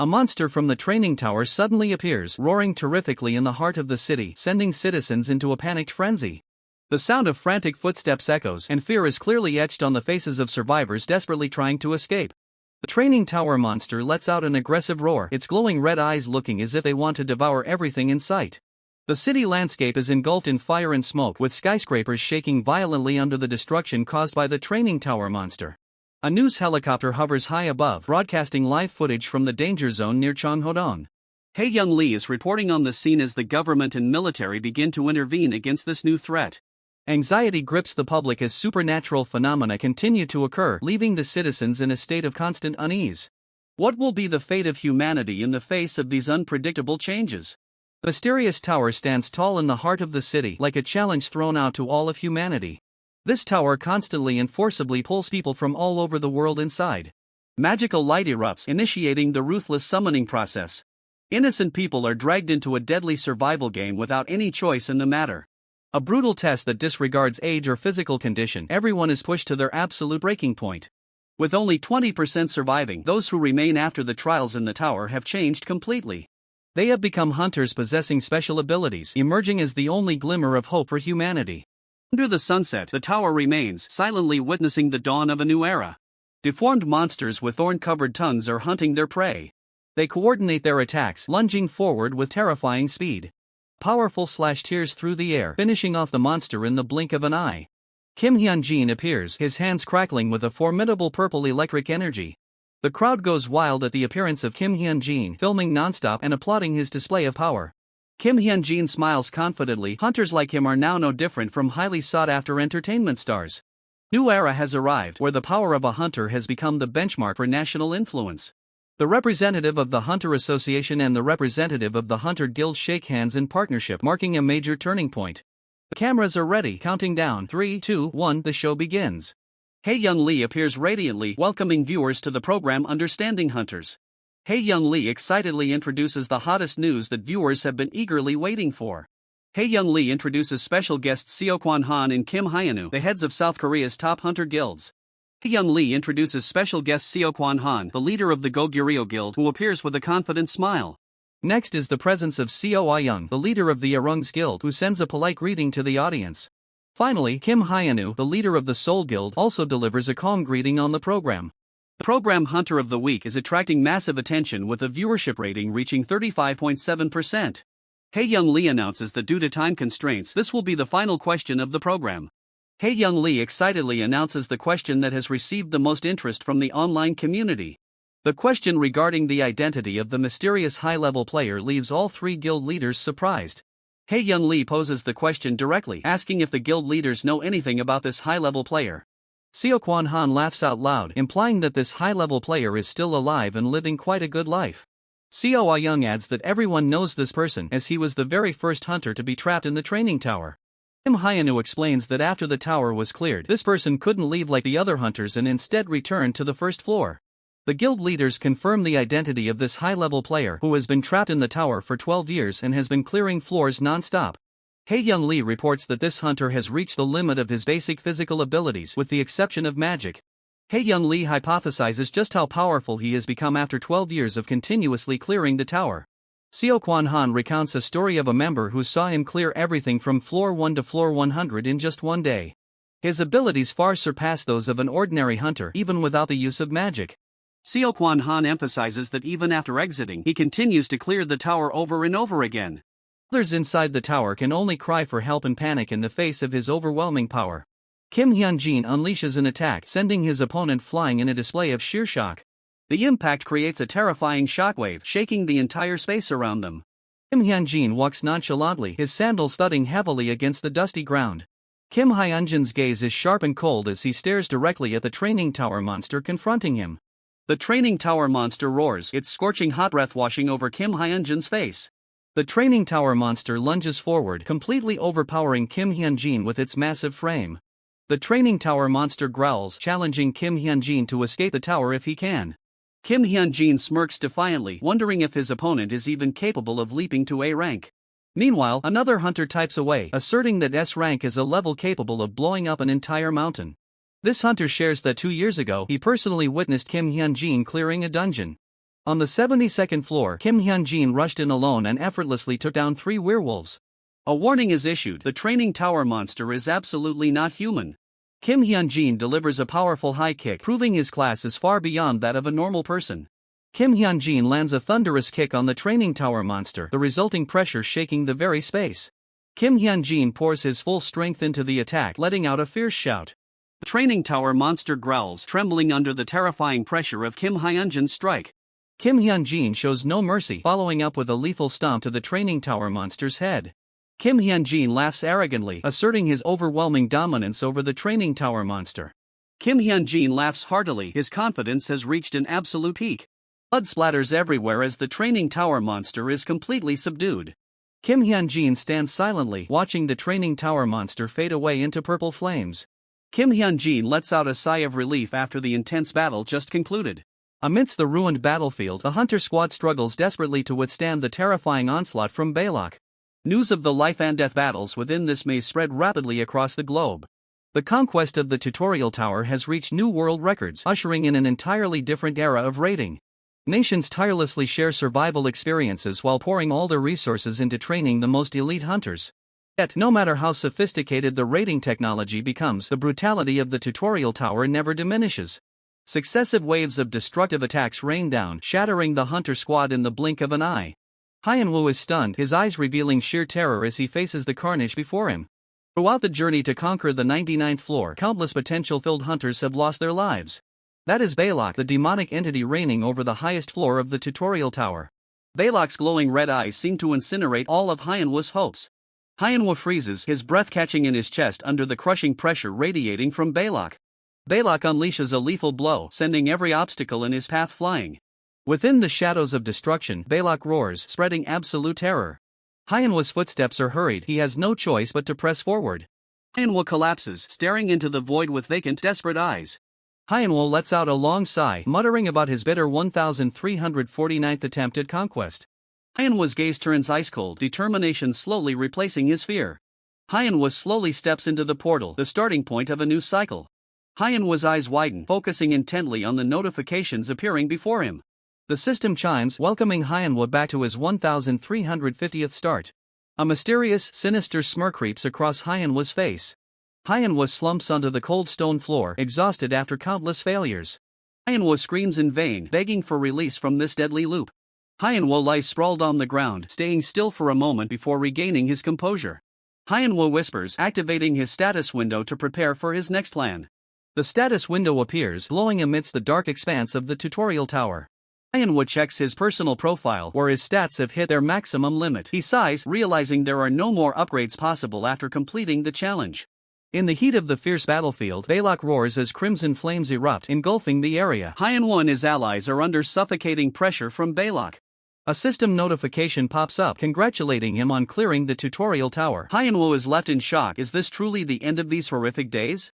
A monster from the training tower suddenly appears, roaring terrifically in the heart of the city, sending citizens into a panicked frenzy. The sound of frantic footsteps echoes, and fear is clearly etched on the faces of survivors desperately trying to escape. The training tower monster lets out an aggressive roar, its glowing red eyes looking as if they want to devour everything in sight. The city landscape is engulfed in fire and smoke, with skyscrapers shaking violently under the destruction caused by the training tower monster. A news helicopter hovers high above, broadcasting live footage from the danger zone near Cheonghodong. Hae-young Lee is reporting on the scene as the government and military begin to intervene against this new threat. Anxiety grips the public as supernatural phenomena continue to occur, leaving the citizens in a state of constant unease. What will be the fate of humanity in the face of these unpredictable changes? The mysterious tower stands tall in the heart of the city, like a challenge thrown out to all of humanity. This tower constantly and forcibly pulls people from all over the world inside. Magical light erupts, initiating the ruthless summoning process. Innocent people are dragged into a deadly survival game without any choice in the matter. A brutal test that disregards age or physical condition. Everyone is pushed to their absolute breaking point. With only 20% surviving, those who remain after the trials in the tower have changed completely. They have become hunters possessing special abilities, emerging as the only glimmer of hope for humanity. Under the sunset, the tower remains, silently witnessing the dawn of a new era. Deformed monsters with thorn-covered tongues are hunting their prey. They coordinate their attacks, lunging forward with terrifying speed. Powerful slash tears through the air, finishing off the monster in the blink of an eye. Kim Hyun-jin appears, his hands crackling with a formidable purple electric energy. The crowd goes wild at the appearance of Kim Hyun-jin, filming nonstop and applauding his display of power. Kim Hyun-jin smiles confidently. Hunters like him are now no different from highly sought-after entertainment stars. New era has arrived, where the power of a hunter has become the benchmark for national influence. The representative of the Hunter Association and the representative of the Hunter Guild shake hands in partnership, marking a major turning point. The cameras are ready, counting down 3, 2, 1, the show begins. Hae-young Lee appears radiantly, welcoming viewers to the program Understanding Hunters. Hae-young Lee excitedly introduces the hottest news that viewers have been eagerly waiting for. Hae-young Lee introduces special guests Seo Kwon-han and Kim Hyun-woo, the heads of South Korea's top hunter guilds. Hae-young Lee introduces special guest Seo Kwon-han, the leader of the Goguryeo Guild, who appears with a confident smile. Next is the presence of Seo Ah-young, the leader of the Arung's Guild, who sends a polite greeting to the audience. Finally, Kim Hyun-woo, the leader of the Seoul Guild, also delivers a calm greeting on the program. The program Hunter of the Week is attracting massive attention, with a viewership rating reaching 35.7%. Hae-young Lee announces that due to time constraints, this will be the final question of the program. Hae-young Lee excitedly announces the question that has received the most interest from the online community. The question regarding the identity of the mysterious high-level player leaves all three guild leaders surprised. Hae-young Lee poses the question directly, asking if the guild leaders know anything about this high-level player. Seo Kwon-han laughs out loud, implying that this high-level player is still alive and living quite a good life. Seo Ah-young adds that everyone knows this person, as he was the very first hunter to be trapped in the training tower. Kim Hyun-woo explains that after the tower was cleared, this person couldn't leave like the other hunters and instead returned to the first floor. The guild leaders confirm the identity of this high-level player, who has been trapped in the tower for 12 years and has been clearing floors non-stop. Hae-young Lee reports that this hunter has reached the limit of his basic physical abilities, with the exception of magic. Hae-young Lee hypothesizes just how powerful he has become after 12 years of continuously clearing the tower. Seo Kwon-han recounts a story of a member who saw him clear everything from floor 1 to floor 100 in just one day. His abilities far surpass those of an ordinary hunter, even without the use of magic. Seo Kwon-han emphasizes that even after exiting, he continues to clear the tower over and over again. Others inside the tower can only cry for help and panic in the face of his overwhelming power. Kim Hyun-jin unleashes an attack, sending his opponent flying in a display of sheer shock. The impact creates a terrifying shockwave, shaking the entire space around them. Kim Hyun-jin walks nonchalantly, his sandals thudding heavily against the dusty ground. Kim Hyun-jin's gaze is sharp and cold as he stares directly at the training tower monster confronting him. The training tower monster roars, its scorching hot breath washing over Kim Hyun-jin's face. The training tower monster lunges forward, completely overpowering Kim Hyun-jin with its massive frame. The training tower monster growls, challenging Kim Hyun-jin to escape the tower if he can. Kim Hyun-jin smirks defiantly, wondering if his opponent is even capable of leaping to A rank. Meanwhile, another hunter types away, asserting that S rank is a level capable of blowing up an entire mountain. This hunter shares that 2 years ago, he personally witnessed Kim Hyun-jin clearing a dungeon. On the 72nd floor, Kim Hyun-jin rushed in alone and effortlessly took down 3 werewolves. A warning is issued: the training tower monster is absolutely not human. Kim Hyun-jin delivers a powerful high kick, proving his class is far beyond that of a normal person. Kim Hyun-jin lands a thunderous kick on the training tower monster, the resulting pressure shaking the very space. Kim Hyun-jin pours his full strength into the attack, letting out a fierce shout. The training tower monster growls, trembling under the terrifying pressure of Kim Hyun-jin's strike. Kim Hyun-jin shows no mercy, following up with a lethal stomp to the training tower monster's head. Kim Hyun-jin laughs arrogantly, asserting his overwhelming dominance over the training tower monster. Kim Hyun-jin laughs heartily, his confidence has reached an absolute peak. Blood splatters everywhere as the training tower monster is completely subdued. Kim Hyun-jin stands silently, watching the training tower monster fade away into purple flames. Kim Hyun-jin lets out a sigh of relief after the intense battle just concluded. Amidst the ruined battlefield, the hunter squad struggles desperately to withstand the terrifying onslaught from Balok. News of the life and death battles within this maze spread rapidly across the globe. The conquest of the tutorial tower has reached new world records, ushering in an entirely different era of raiding. Nations tirelessly share survival experiences while pouring all their resources into training the most elite hunters. Yet, no matter how sophisticated the raiding technology becomes, the brutality of the tutorial tower never diminishes. Successive waves of destructive attacks rain down, shattering the hunter squad in the blink of an eye. Hyunwoo is stunned, his eyes revealing sheer terror as he faces the carnage before him. Throughout the journey to conquer the 99th floor, countless potential-filled hunters have lost their lives. That is Balok, the demonic entity reigning over the highest floor of the tutorial tower. Balok's glowing red eyes seem to incinerate all of Hyunwoo's hopes. Hyunwoo freezes, his breath catching in his chest under the crushing pressure radiating from Balok. Balok unleashes a lethal blow, sending every obstacle in his path flying. Within the shadows of destruction, Balok roars, spreading absolute terror. Hyunwoo's footsteps are hurried, he has no choice but to press forward. Hyunwoo collapses, staring into the void with vacant, desperate eyes. Hyunwoo lets out a long sigh, muttering about his bitter 1349th attempt at conquest. Hyunwoo's gaze turns ice-cold, determination slowly replacing his fear. Hyunwoo slowly steps into the portal, the starting point of a new cycle. Hyunwoo's eyes widen, focusing intently on the notifications appearing before him. The system chimes, welcoming Hyunwoo back to his 1350th start. A mysterious, sinister smirk creeps across Hyunwoo's face. Hyunwoo slumps onto the cold stone floor, exhausted after countless failures. Hyunwoo screams in vain, begging for release from this deadly loop. Hyunwoo lies sprawled on the ground, staying still for a moment before regaining his composure. Hyunwoo whispers, activating his status window to prepare for his next plan. The status window appears, glowing amidst the dark expanse of the tutorial tower. Hyunwoo checks his personal profile, where his stats have hit their maximum limit. He sighs, realizing there are no more upgrades possible after completing the challenge. In the heat of the fierce battlefield, Balok roars as crimson flames erupt, engulfing the area. Hyunwoo and his allies are under suffocating pressure from Balok. A system notification pops up, congratulating him on clearing the tutorial tower. Hyunwoo is left in shock. Is this truly the end of these horrific days?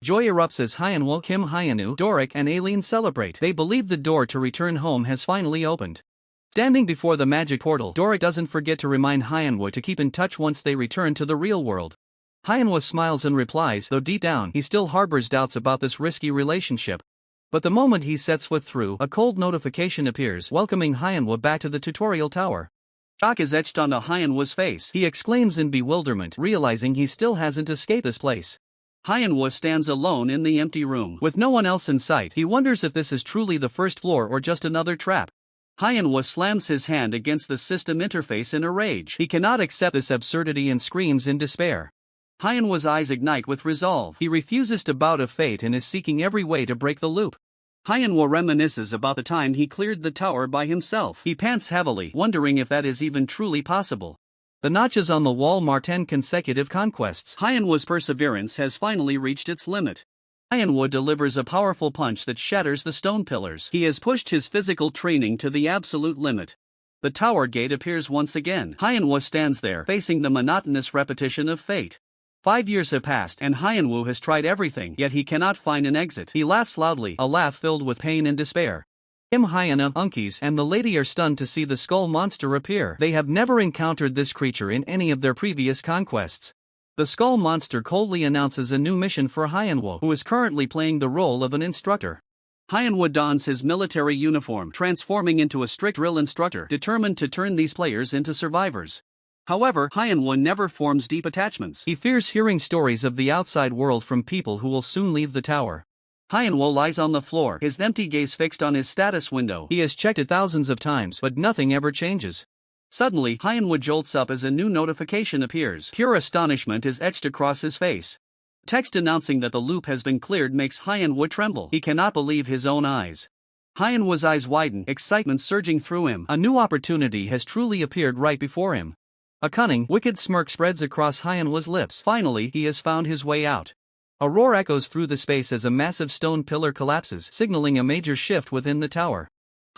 Joy erupts as Hyunwoo, Kim Hyunwoo, Doric and Aileen celebrate. They believe the door to return home has finally opened. Standing before the magic portal, Doric doesn't forget to remind Hyunwoo to keep in touch once they return to the real world. Hyunwoo smiles and replies, though deep down, he still harbors doubts about this risky relationship. But the moment he sets foot through, a cold notification appears, welcoming Hyunwoo back to the tutorial tower. Shock is etched onto Hyunwoo's face. He exclaims in bewilderment, realizing he still hasn't escaped this place. Hyunwoo stands alone in the empty room. With no one else in sight, he wonders if this is truly the first floor or just another trap. Hyunwoo slams his hand against the system interface in a rage. He cannot accept this absurdity and screams in despair. Hyunwoo's eyes ignite with resolve. He refuses to bow to fate and is seeking every way to break the loop. Hyunwoo reminisces about the time he cleared the tower by himself. He pants heavily, wondering if that is even truly possible. The notches on the wall mark 10 consecutive conquests. Hyunwoo's perseverance has finally reached its limit. Hyunwoo delivers a powerful punch that shatters the stone pillars. He has pushed his physical training to the absolute limit. The tower gate appears once again. Hyunwoo stands there, facing the monotonous repetition of fate. 5 years have passed, and Hyunwoo has tried everything, yet he cannot find an exit. He laughs loudly, a laugh filled with pain and despair. Kim Hyunwoo, Unkies, and the lady are stunned to see the skull monster appear. They have never encountered this creature in any of their previous conquests. The skull monster coldly announces a new mission for Hyunwoo, who is currently playing the role of an instructor. Manhwa dons his military uniform, transforming into a strict drill instructor determined to turn these players into survivors. However, Manhwa never forms deep attachments. He fears hearing stories of the outside world from people who will soon leave the tower. Manhwa lies on the floor, his empty gaze fixed on his status window. He has checked it thousands of times, but nothing ever changes. Suddenly, Manhwa jolts up as a new notification appears. Pure astonishment is etched across his face. Text announcing that the loop has been cleared makes Manhwa tremble. He cannot believe his own eyes. Manhwa's eyes widen, excitement surging through him. A new opportunity has truly appeared right before him. A cunning, wicked smirk spreads across Manhwa's lips. Finally, he has found his way out. A roar echoes through the space as a massive stone pillar collapses, signaling a major shift within the tower.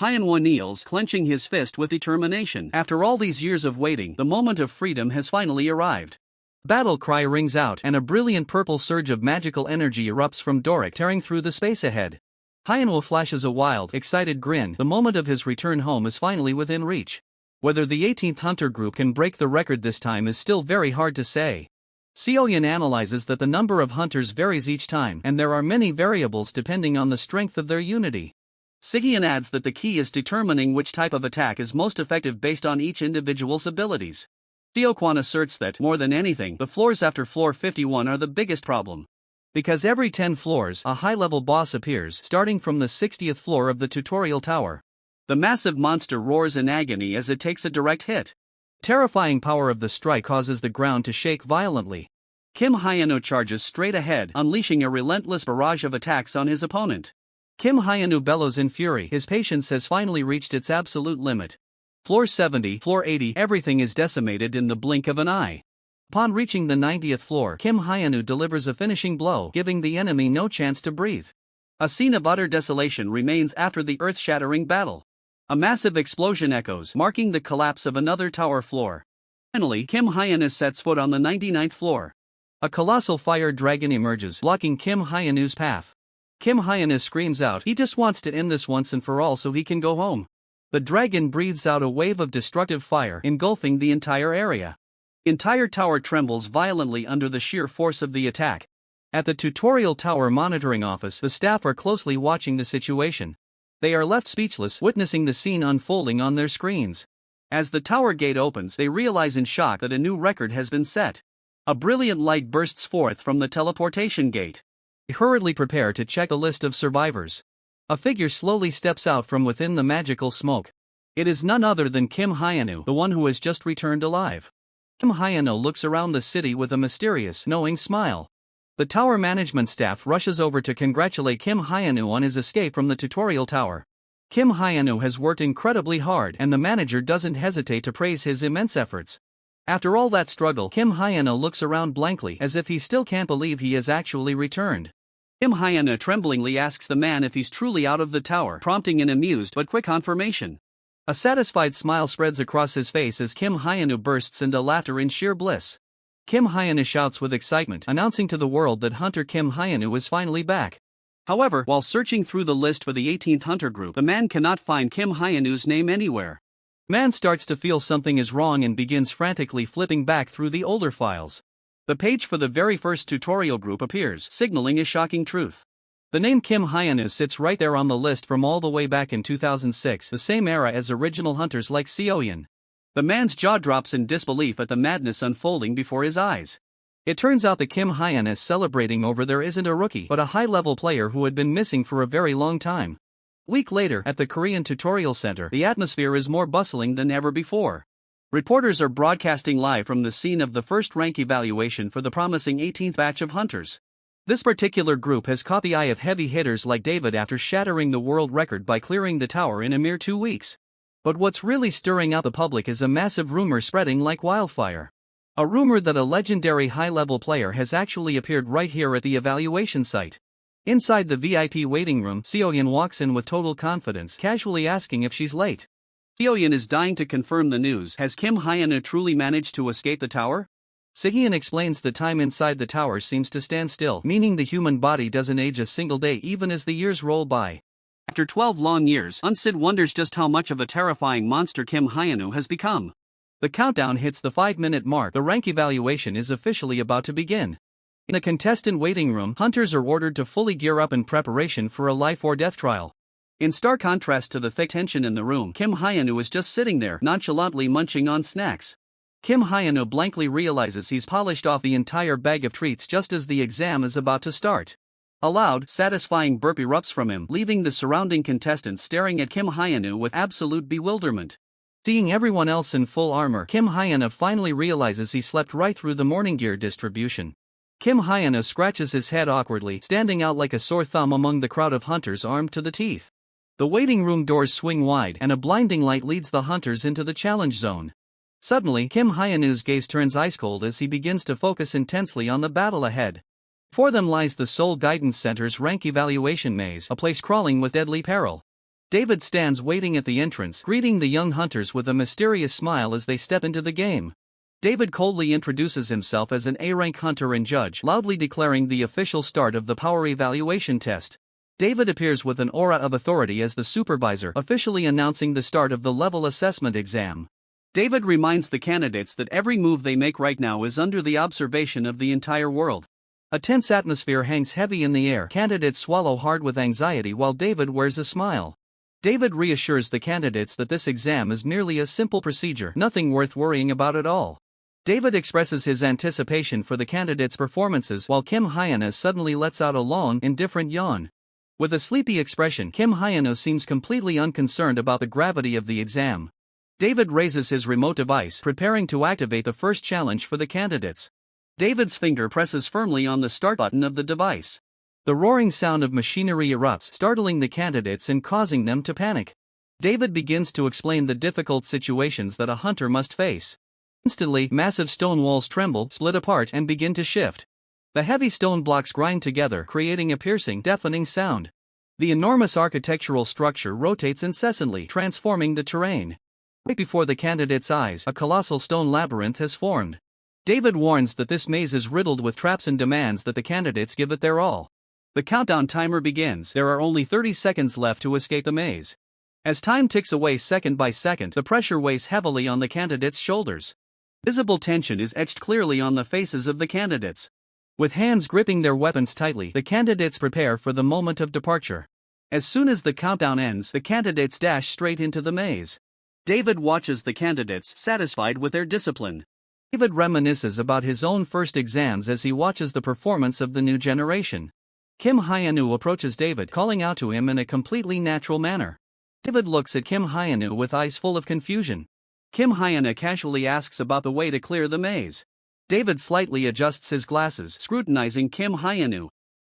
Manhwa kneels, clenching his fist with determination. After all these years of waiting, the moment of freedom has finally arrived. Battle cry rings out, and a brilliant purple surge of magical energy erupts from Doric, tearing through the space ahead. Manhwa flashes a wild, excited grin. The moment of his return home is finally within reach. Whether the 18th Hunter group can break the record this time is still very hard to say. Seoyeon analyzes that the number of hunters varies each time, and there are many variables depending on the strength of their unity. Seoyeon adds that the key is determining which type of attack is most effective based on each individual's abilities. Seokwon asserts that, more than anything, the floors after floor 51 are the biggest problem. Because every 10 floors, a high-level boss appears, starting from the 60th floor of the tutorial tower. The massive monster roars in agony as it takes a direct hit. Terrifying power of the strike causes the ground to shake violently. Manhwa charges straight ahead, unleashing a relentless barrage of attacks on his opponent. Manhwa bellows in fury. His patience has finally reached its absolute limit. Floor 70, floor 80, everything is decimated in the blink of an eye. Upon reaching the 90th floor, Manhwa delivers a finishing blow, giving the enemy no chance to breathe. A scene of utter desolation remains after the earth-shattering battle. A massive explosion echoes, marking the collapse of another tower floor. Finally, Manhwa sets foot on the 99th floor. A colossal fire dragon emerges, blocking Manhwa's path. Manhwa screams out, he just wants to end this once and for all so he can go home. The dragon breathes out a wave of destructive fire, engulfing the entire area. The entire tower trembles violently under the sheer force of the attack. At the tutorial tower monitoring office, the staff are closely watching the situation. They are left speechless, witnessing the scene unfolding on their screens. As the tower gate opens, they realize in shock that a new record has been set. A brilliant light bursts forth from the teleportation gate. They hurriedly prepare to check the list of survivors. A figure slowly steps out from within the magical smoke. It is none other than Manhwa, the one who has just returned alive. Manhwa looks around the city with a mysterious, knowing smile. The tower management staff rushes over to congratulate Manhwa on his escape from the tutorial tower. Manhwa has worked incredibly hard, and the manager doesn't hesitate to praise his immense efforts. After all that struggle, Manhwa looks around blankly, as if he still can't believe he has actually returned. Manhwa tremblingly asks the man if he's truly out of the tower, prompting an amused but quick confirmation. A satisfied smile spreads across his face as Manhwa bursts into laughter in sheer bliss. Manhwa shouts with excitement, announcing to the world that Hunter Manhwa is finally back. However, while searching through the list for the 18th Hunter group, the man cannot find Manhwa's name anywhere. Man starts to feel something is wrong and begins frantically flipping back through the older files. The page for the very first tutorial group appears, signaling a shocking truth. The name Manhwa sits right there on the list from all the way back in 2006, the same era as original hunters like Seoyeon. The man's jaw drops in disbelief at the madness unfolding before his eyes. It turns out that Manhwa is celebrating over there isn't a rookie, but a high-level player who had been missing for a very long time. A week later, at the Korean Tutorial Center, the atmosphere is more bustling than ever before. Reporters are broadcasting live from the scene of the first rank evaluation for the promising 18th batch of hunters. This particular group has caught the eye of heavy hitters like David after shattering the world record by clearing the tower in a mere 2 weeks. But what's really stirring up the public is a massive rumor spreading like wildfire. A rumor that a legendary high-level player has actually appeared right here at the evaluation site. Inside the VIP waiting room, Seoyeon walks in with total confidence, casually asking if she's late. Seoyeon is dying to confirm the news. Has Manhwa truly managed to escape the tower? Seoyeon explains the time inside the tower seems to stand still, meaning the human body doesn't age a single day even as the years roll by. After 12 long years, Unsid wonders just how much of a terrifying monster Manhwa has become. The countdown hits the 5-minute mark. The rank evaluation is officially about to begin. In a contestant waiting room, hunters are ordered to fully gear up in preparation for a life or death trial. In stark contrast to the thick tension in the room, Kim Hyun-woo is just sitting there, nonchalantly munching on snacks. Kim Hyun-woo blankly realizes he's polished off the entire bag of treats just as the exam is about to start. A loud, satisfying burp erupts from him, leaving the surrounding contestants staring at Kim Hyun-woo with absolute bewilderment. Seeing everyone else in full armor, Kim Hyun-woo finally realizes he slept right through the morning gear distribution. Kim Hyun-woo scratches his head awkwardly, standing out like a sore thumb among the crowd of hunters armed to the teeth. The waiting room doors swing wide, and a blinding light leads the hunters into the challenge zone. Suddenly, Kim Hyun-woo's gaze turns ice cold as he begins to focus intensely on the battle ahead. Before them lies the Seoul Guidance Center's rank evaluation maze, a place crawling with deadly peril. David stands waiting at the entrance, greeting the young hunters with a mysterious smile as they step into the game. David coldly introduces himself as an A-rank hunter and judge, loudly declaring the official start of the power evaluation test. David appears with an aura of authority as the supervisor, officially announcing the start of the level assessment exam. David reminds the candidates that every move they make right now is under the observation of the entire world. A tense atmosphere hangs heavy in the air. Candidates swallow hard with anxiety while David wears a smile. David reassures the candidates that this exam is merely a simple procedure, nothing worth worrying about at all. David expresses his anticipation for the candidates' performances while Kim Hyun-woo suddenly lets out a long, indifferent yawn. With a sleepy expression, Kim Hyun-woo seems completely unconcerned about the gravity of the exam. David raises his remote device, preparing to activate the first challenge for the candidates. David's finger presses firmly on the start button of the device. The roaring sound of machinery erupts, startling the candidates and causing them to panic. David begins to explain the difficult situations that a hunter must face. Instantly, massive stone walls tremble, split apart, and begin to shift. The heavy stone blocks grind together, creating a piercing, deafening sound. The enormous architectural structure rotates incessantly, transforming the terrain. Right before the candidates' eyes, a colossal stone labyrinth has formed. David warns that this maze is riddled with traps and demands that the candidates give it their all. The countdown timer begins. There are only 30 seconds left to escape the maze. As time ticks away second by second, the pressure weighs heavily on the candidates' shoulders. Visible tension is etched clearly on the faces of the candidates. With hands gripping their weapons tightly, the candidates prepare for the moment of departure. As soon as the countdown ends, the candidates dash straight into the maze. David watches the candidates, satisfied with their discipline. David reminisces about his own first exams as he watches the performance of the new generation. Kim Hyun-woo approaches David, calling out to him in a completely natural manner. David looks at Kim Hyun-woo with eyes full of confusion. Kim Hyun-woo casually asks about the way to clear the maze. David slightly adjusts his glasses, scrutinizing Kim Hyun-woo.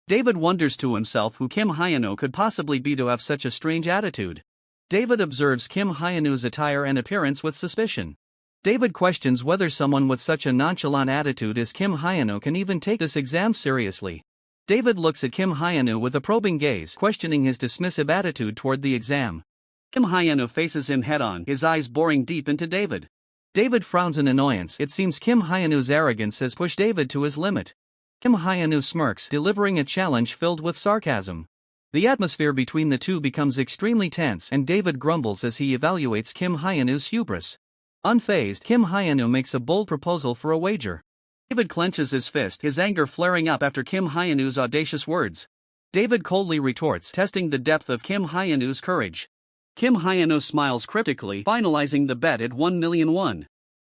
David wonders to himself who Kim Hyun-woo could possibly be to have such a strange attitude. David observes Kim Hyun-woo's attire and appearance with suspicion. David questions whether someone with such a nonchalant attitude as Kim Hyun-woo can even take this exam seriously. David looks at Kim Hyun-woo with a probing gaze, questioning his dismissive attitude toward the exam. Kim Hyun-woo faces him head-on, his eyes boring deep into David. David frowns in annoyance. It seems Kim Hyun-woo's arrogance has pushed David to his limit. Kim Hyun-woo smirks, delivering a challenge filled with sarcasm. The atmosphere between the two becomes extremely tense, and David grumbles as he evaluates Kim Hyun-woo's hubris. Unfazed, Kim Hyun-woo makes a bold proposal for a wager. David clenches his fist, his anger flaring up after Kim Hyun-woo's audacious words. David coldly retorts, testing the depth of Kim Hyun-woo's courage. Kim Hyun-woo smiles cryptically, finalizing the bet at 1 million won.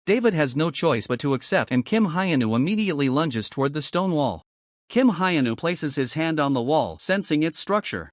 David has no choice but to accept, and Kim Hyun-woo immediately lunges toward the stone wall. Kim Hyun-woo places his hand on the wall, sensing its structure.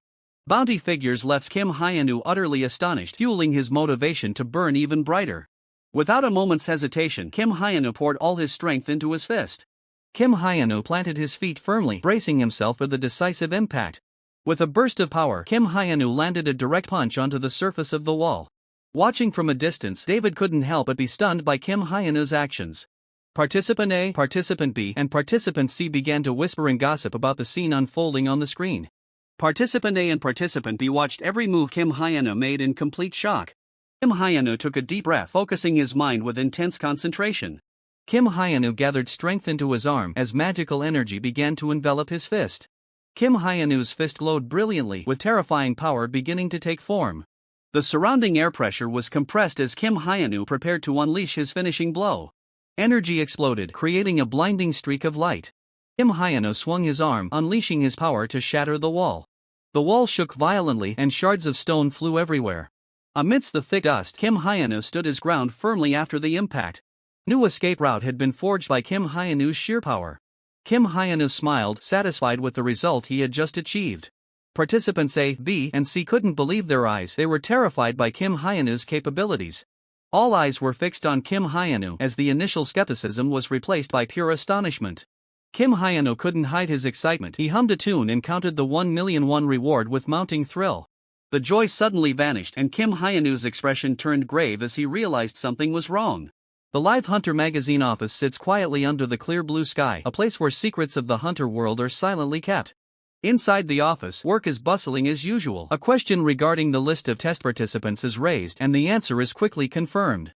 Bounty figures left Kim Hyun-woo utterly astonished, fueling his motivation to burn even brighter. Without a moment's hesitation, Kim Hyun-woo poured all his strength into his fist. Kim Hyun-woo planted his feet firmly, bracing himself for the decisive impact. With a burst of power, Kim Hyun-woo landed a direct punch onto the surface of the wall. Watching from a distance, David couldn't help but be stunned by Kim Hyun-woo's actions. Participant A, Participant B, and Participant C began to whisper and gossip about the scene unfolding on the screen. Participant A and Participant B watched every move Kim Hyun-woo made in complete shock. Kim Hyun-woo took a deep breath, focusing his mind with intense concentration. Kim Hyun-woo gathered strength into his arm as magical energy began to envelop his fist. Kim Hyun-woo's fist glowed brilliantly, with terrifying power beginning to take form. The surrounding air pressure was compressed as Kim Hyun-woo prepared to unleash his finishing blow. Energy exploded, creating a blinding streak of light. Kim Hyeno swung his arm, unleashing his power to shatter the wall. The wall shook violently and shards of stone flew everywhere. Amidst the thick dust, Kim Hyeno stood his ground firmly after the impact. New escape route had been forged by Kim Hyeno's sheer power. Kim Hyeno smiled, satisfied with the result he had just achieved. Participants A, B, and C couldn't believe their eyes. They were terrified by Kim Hyeno's capabilities. All eyes were fixed on Kim Hyeno as the initial skepticism was replaced by pure astonishment. Kim Hyeno couldn't hide his excitement. He hummed a tune and counted the 1,000,001 reward with mounting thrill. The joy suddenly vanished and Kim Hyeno's expression turned grave as he realized something was wrong. The Live Hunter magazine office sits quietly under the clear blue sky, a place where secrets of the hunter world are silently kept. Inside the office, work is bustling as usual. A question regarding the list of test participants is raised and the answer is quickly confirmed.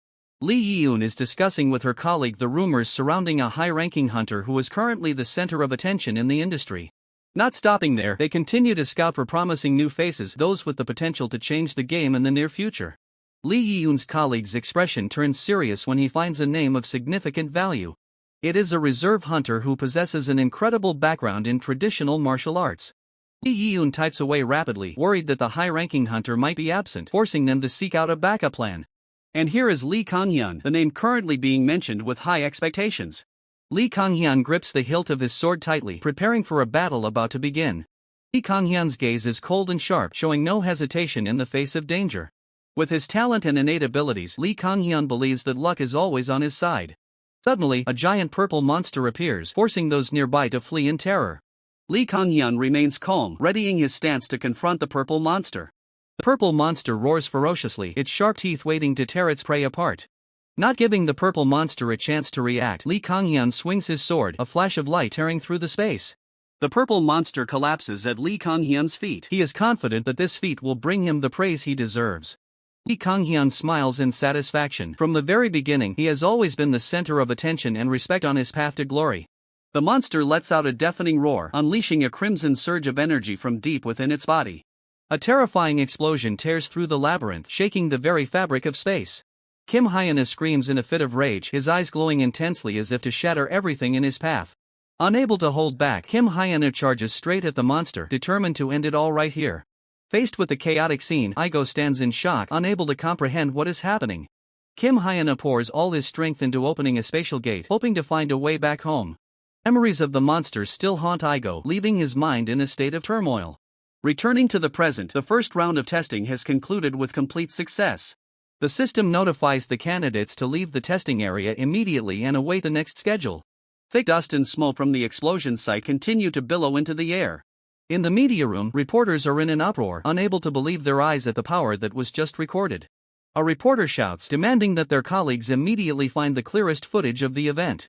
Lee Yi-eun is discussing with her colleague the rumors surrounding a high-ranking hunter who is currently the center of attention in the industry. Not stopping there, they continue to scout for promising new faces, those with the potential to change the game in the near future. Lee Yi-eun's colleague's expression turns serious when he finds a name of significant value. It is a reserve hunter who possesses an incredible background in traditional martial arts. Lee Yi-eun types away rapidly, worried that the high-ranking hunter might be absent, forcing them to seek out a backup plan. And here is Lee Kanghyun, the name currently being mentioned with high expectations. Lee Kanghyun grips the hilt of his sword tightly, preparing for a battle about to begin. Lee Kanghyun's gaze is cold and sharp, showing no hesitation in the face of danger. With his talent and innate abilities, Lee Kanghyun believes that luck is always on his side. Suddenly, a giant purple monster appears, forcing those nearby to flee in terror. Lee Kanghyun remains calm, readying his stance to confront the purple monster. The purple monster roars ferociously, its sharp teeth waiting to tear its prey apart. Not giving the purple monster a chance to react, Lee Kanghyun swings his sword, a flash of light tearing through the space. The purple monster collapses at Lee Kanghyun's feet. He is confident that this feat will bring him the praise he deserves. Lee Kanghyun smiles in satisfaction. From the very beginning, he has always been the center of attention and respect on his path to glory. The monster lets out a deafening roar, unleashing a crimson surge of energy from deep within its body. A terrifying explosion tears through the labyrinth, shaking the very fabric of space. Kim Hyena screams in a fit of rage, his eyes glowing intensely as if to shatter everything in his path. Unable to hold back, Kim Hyena charges straight at the monster, determined to end it all right here. Faced with the chaotic scene, Igo stands in shock, unable to comprehend what is happening. Kim Hyena pours all his strength into opening a spatial gate, hoping to find a way back home. Memories of the monster still haunt Igo, leaving his mind in a state of turmoil. Returning to the present, the first round of testing has concluded with complete success. The system notifies the candidates to leave the testing area immediately and await the next schedule. Thick dust and smoke from the explosion site continue to billow into the air. In the media room, reporters are in an uproar, unable to believe their eyes at the power that was just recorded. A reporter shouts, demanding that their colleagues immediately find the clearest footage of the event.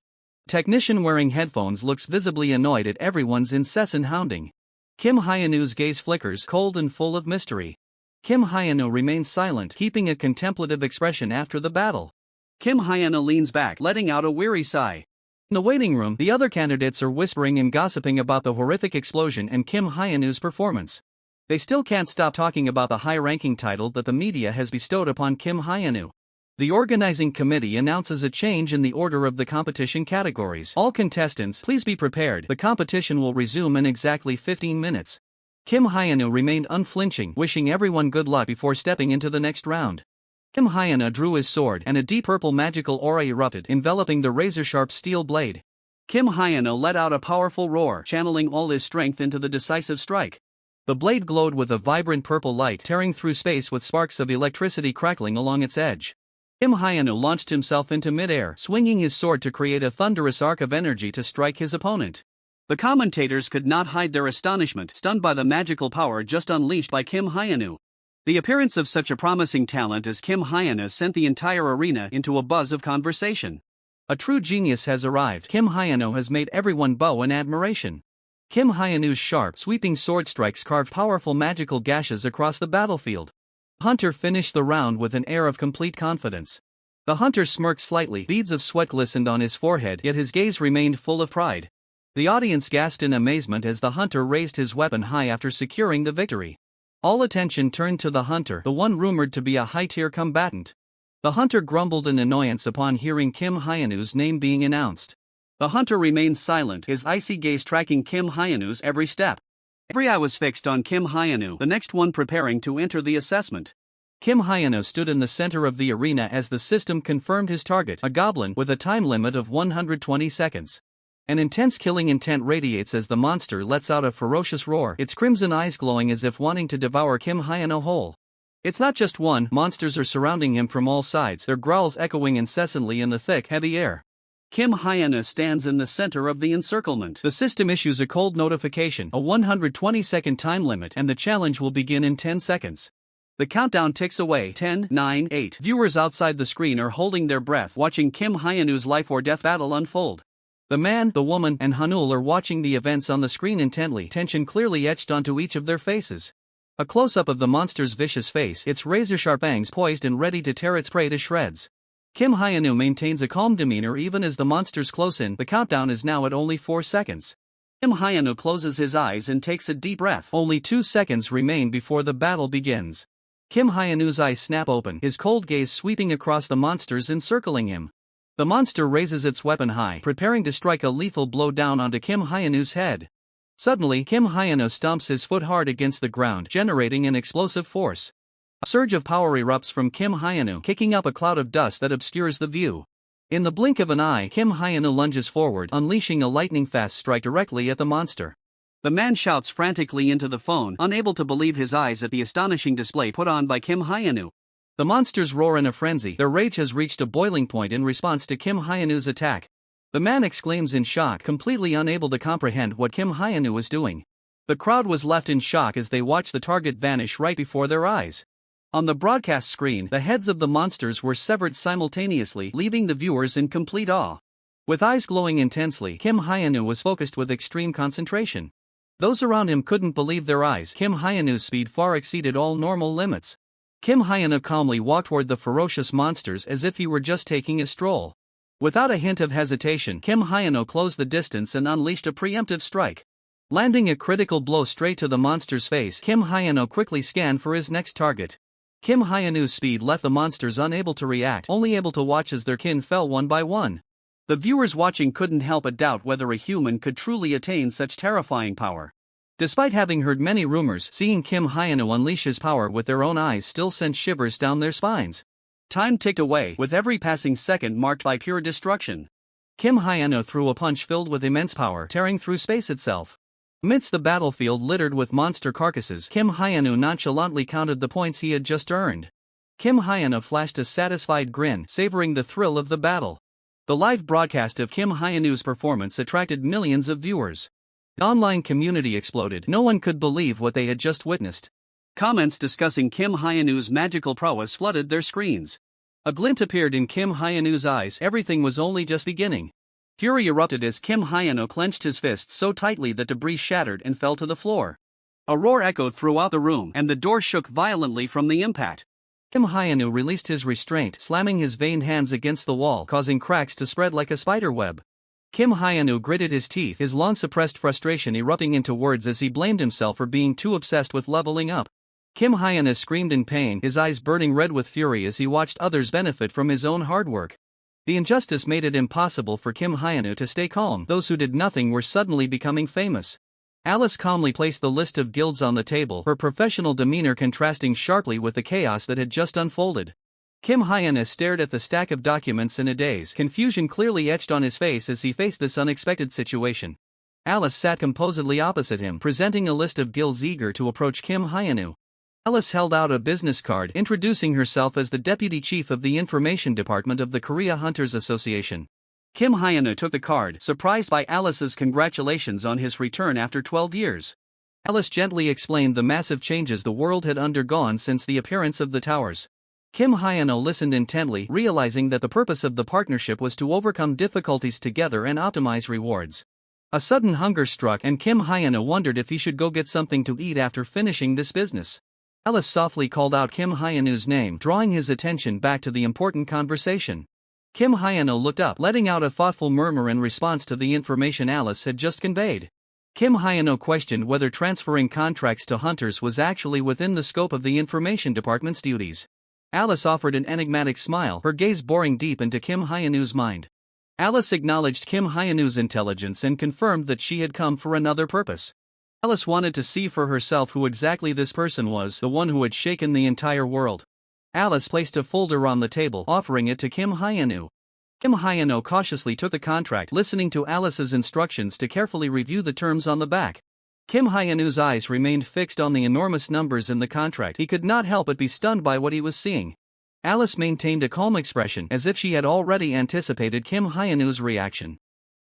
Technician wearing headphones looks visibly annoyed at everyone's incessant hounding. Kim Hyenu's gaze flickers, cold and full of mystery. Kim Hyeno remains silent, keeping a contemplative expression after the battle. Kim Hyena leans back, letting out a weary sigh. In the waiting room, the other candidates are whispering and gossiping about the horrific explosion and Kim Hyenu's performance. They still can't stop talking about the high-ranking title that the media has bestowed upon Kim Hyenu. The organizing committee announces a change in the order of the competition categories. All contestants, please be prepared. The competition will resume in exactly 15 minutes. Kim Hyenu remained unflinching, wishing everyone good luck before stepping into the next round. Kim Hyena drew his sword, and a deep purple magical aura erupted, enveloping the razor-sharp steel blade. Kim Hyena let out a powerful roar, channeling all his strength into the decisive strike. The blade glowed with a vibrant purple light, tearing through space with sparks of electricity crackling along its edge. Kim Hyena launched himself into mid-air, swinging his sword to create a thunderous arc of energy to strike his opponent. The commentators could not hide their astonishment, stunned by the magical power just unleashed by Kim Hyenu. The appearance of such a promising talent as Kim Hyena sent the entire arena into a buzz of conversation. A true genius has arrived. Kim Hyenu has made everyone bow in admiration. Kim Hyenu's sharp, sweeping sword strikes carved powerful magical gashes across the battlefield. Hunter finished the round with an air of complete confidence. The hunter smirked slightly, beads of sweat glistened on his forehead, yet his gaze remained full of pride. The audience gasped in amazement as the hunter raised his weapon high after securing the victory. All attention turned to the hunter, the one rumored to be a high-tier combatant. The hunter grumbled in annoyance upon hearing Kim Hyenu's name being announced. The hunter remained silent, his icy gaze tracking Kim Hyanu's every step. Every eye was fixed on Kim Hyanu, the next one preparing to enter the assessment. Kim Hyanu stood in the center of the arena as the system confirmed his target, a goblin with a time limit of 120 seconds. An intense killing intent radiates as the monster lets out a ferocious roar, its crimson eyes glowing as if wanting to devour Kim Hyanu whole. It's not just one, monsters are surrounding him from all sides, their growls echoing incessantly in the thick, heavy air. Kim Hyanu stands in the center of the encirclement. The system issues a cold notification, a 120-second time limit, and the challenge will begin in 10 seconds. The countdown ticks away. 10, 9, 8. Viewers outside the screen are holding their breath, watching Kim Hyanu's life or death battle unfold. The man, the woman, and Hanul are watching the events on the screen intently, tension clearly etched onto each of their faces. A close-up of the monster's vicious face, its razor-sharp fangs poised and ready to tear its prey to shreds. Kim Hyanu maintains a calm demeanor even as the monsters close in. The countdown is now at only 4 seconds. Kim Hyanu closes his eyes and takes a deep breath. Only 2 seconds remain before the battle begins. Kim Hyanu's eyes snap open, his cold gaze sweeping across the monsters encircling him. The monster raises its weapon high, preparing to strike a lethal blow down onto Kim Hyanu's head. Suddenly, Kim Hyanu stomps his foot hard against the ground, generating an explosive force. A surge of power erupts from Kim Hyanu, kicking up a cloud of dust that obscures the view. In the blink of an eye, Kim Hyanu lunges forward, unleashing a lightning-fast strike directly at the monster. The man shouts frantically into the phone, unable to believe his eyes at the astonishing display put on by Kim Hyanu. The monsters roar in a frenzy, their rage has reached a boiling point in response to Kim Hyanu's attack. The man exclaims in shock, completely unable to comprehend what Kim Hyanu was doing. The crowd was left in shock as they watched the target vanish right before their eyes. On the broadcast screen, the heads of the monsters were severed simultaneously, leaving the viewers in complete awe. With eyes glowing intensely, Kim Hyanu was focused with extreme concentration. Those around him couldn't believe their eyes. Kim Hyanu's speed far exceeded all normal limits. Kim Hyanu calmly walked toward the ferocious monsters as if he were just taking a stroll. Without a hint of hesitation, Kim Hyanu closed the distance and unleashed a preemptive strike. Landing a critical blow straight to the monster's face, Kim Hyanu quickly scanned for his next target. Kim Hyanu's speed left the monsters unable to react, only able to watch as their kin fell one by one. The viewers watching couldn't help but doubt whether a human could truly attain such terrifying power. Despite having heard many rumors, seeing Kim Hyanu unleash his power with their own eyes still sent shivers down their spines. Time ticked away, with every passing second marked by pure destruction. Kim Hyanu threw a punch filled with immense power, tearing through space itself. Amidst the battlefield littered with monster carcasses, Kim Hyanu nonchalantly counted the points he had just earned. Kim Hyanu flashed a satisfied grin, savoring the thrill of the battle. The live broadcast of Kim Hyanu's performance attracted millions of viewers. The online community exploded. No one could believe what they had just witnessed. Comments discussing Kim Hyanu's magical prowess flooded their screens. A glint appeared in Kim Hyanu's eyes. Everything was only just beginning. Fury erupted as Kim Hyanu clenched his fists so tightly that debris shattered and fell to the floor. A roar echoed throughout the room, and the door shook violently from the impact. Kim Hyanu released his restraint, slamming his veined hands against the wall, causing cracks to spread like a spider web. Kim Hyanu gritted his teeth, his long-suppressed frustration erupting into words as he blamed himself for being too obsessed with leveling up. Kim Hyanu screamed in pain, his eyes burning red with fury as he watched others benefit from his own hard work. The injustice made it impossible for Kim Hyanu to stay calm. Those who did nothing were suddenly becoming famous. Alice calmly placed the list of guilds on the table, her professional demeanor contrasting sharply with the chaos that had just unfolded. Kim Hyanu stared at the stack of documents in a daze, confusion clearly etched on his face as he faced this unexpected situation. Alice sat composedly opposite him, presenting a list of guilds eager to approach Kim Hyanu. Alice held out a business card, introducing herself as the deputy chief of the information department of the Korea Hunters Association. Kim Hyanu took the card, surprised by Alice's congratulations on his return after 12 years. Alice gently explained the massive changes the world had undergone since the appearance of the towers. Kim Hyanu listened intently, realizing that the purpose of the partnership was to overcome difficulties together and optimize rewards. A sudden hunger struck, and Kim Hyanu wondered if he should go get something to eat after finishing this business. Alice softly called out Kim Hyanu's name, drawing his attention back to the important conversation. Kim Hyanu looked up, letting out a thoughtful murmur in response to the information Alice had just conveyed. Kim Hyanu questioned whether transferring contracts to hunters was actually within the scope of the information department's duties. Alice offered an enigmatic smile, her gaze boring deep into Kim Hyanu's mind. Alice acknowledged Kim Hyenu's intelligence and confirmed that she had come for another purpose. Alice wanted to see for herself who exactly this person was, the one who had shaken the entire world. Alice placed a folder on the table, offering it to Kim Hyenu. Kim Hyenu cautiously took the contract, listening to Alice's instructions to carefully review the terms on the back. Kim Hyenu's eyes remained fixed on the enormous numbers in the contract. He could not help but be stunned by what he was seeing. Alice maintained a calm expression, as if she had already anticipated Kim Hyenu's reaction.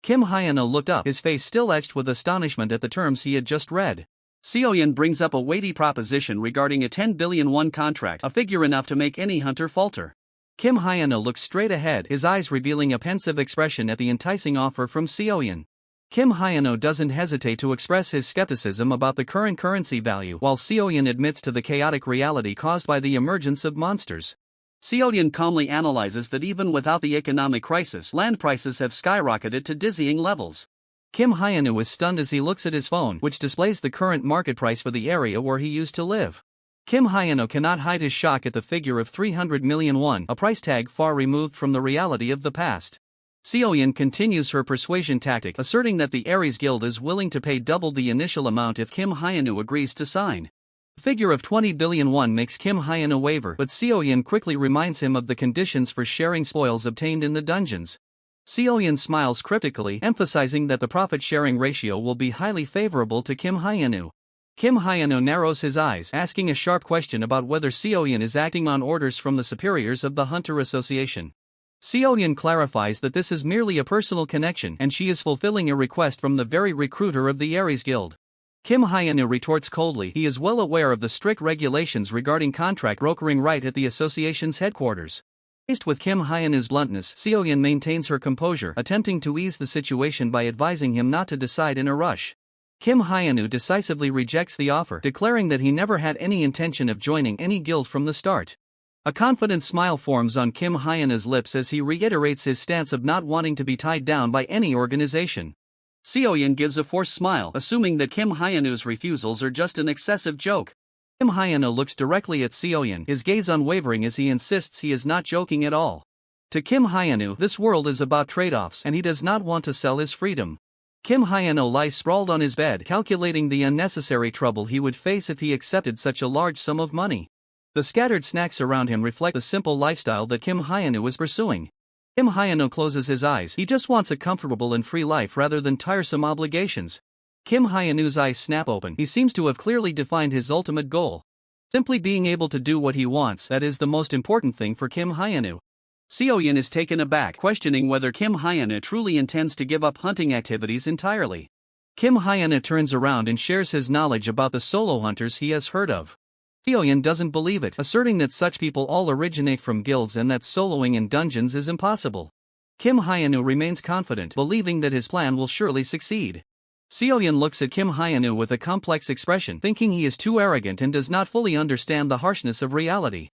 Kim Hyenu looked up, his face still etched with astonishment at the terms he had just read. Seoyeon brings up a weighty proposition regarding a 10 billion won contract, a figure enough to make any hunter falter. Kim Hyenu looked straight ahead, his eyes revealing a pensive expression at the enticing offer from Seoyeon. Kim Hyenu doesn't hesitate to express his skepticism about the current currency value, while Seoyeon admits to the chaotic reality caused by the emergence of monsters. Seoyeon calmly analyzes that even without the economic crisis, land prices have skyrocketed to dizzying levels. Kim Hyenu is stunned as he looks at his phone, which displays the current market price for the area where he used to live. Kim Hyenu cannot hide his shock at the figure of 300 million won, a price tag far removed from the reality of the past. Seoyeon continues her persuasion tactic, asserting that the Aries Guild is willing to pay double the initial amount if Kim Hyenu agrees to sign. The figure of 20 billion won makes Kim Hyenu waver, but Seoyeon quickly reminds him of the conditions for sharing spoils obtained in the dungeons. Seoyeon smiles cryptically, emphasizing that the profit-sharing ratio will be highly favorable to Kim Hyenu. Kim Hyenu narrows his eyes, asking a sharp question about whether Seoyeon is acting on orders from the superiors of the Hunter Association. Seoyeon clarifies that this is merely a personal connection and she is fulfilling a request from the very recruiter of the Aries Guild. Kim Hyenu retorts coldly he is well aware of the strict regulations regarding contract brokering right at the association's headquarters. Faced with Kim Hyenu's bluntness, Seoyeon maintains her composure, attempting to ease the situation by advising him not to decide in a rush. Kim Hyenu decisively rejects the offer, declaring that he never had any intention of joining any guild from the start. A confident smile forms on Kim Hyenu's lips as he reiterates his stance of not wanting to be tied down by any organization. Seoyeon gives a forced smile, assuming that Kim Hyenu's refusals are just an excessive joke. Kim Hyenu looks directly at Seoyeon, his gaze unwavering as he insists he is not joking at all. To Kim Hyenu, this world is about trade-offs and he does not want to sell his freedom. Kim Hyenu lies sprawled on his bed, calculating the unnecessary trouble he would face if he accepted such a large sum of money. The scattered snacks around him reflect the simple lifestyle that Kim Hyenu is pursuing. Kim Hyenu closes his eyes, he just wants a comfortable and free life rather than tiresome obligations. Kim Hyenu's eyes snap open, he seems to have clearly defined his ultimate goal. Simply being able to do what he wants, that is the most important thing for Kim Hyenu. Seoyeon is taken aback, questioning whether Kim Hyenu truly intends to give up hunting activities entirely. Kim Hyenu turns around and shares his knowledge about the solo hunters he has heard of. Seoyeon doesn't believe it, asserting that such people all originate from guilds and that soloing in dungeons is impossible. Kim Hyenu remains confident, believing that his plan will surely succeed. Seoyeon looks at Kim Hyenu with a complex expression, thinking he is too arrogant and does not fully understand the harshness of reality.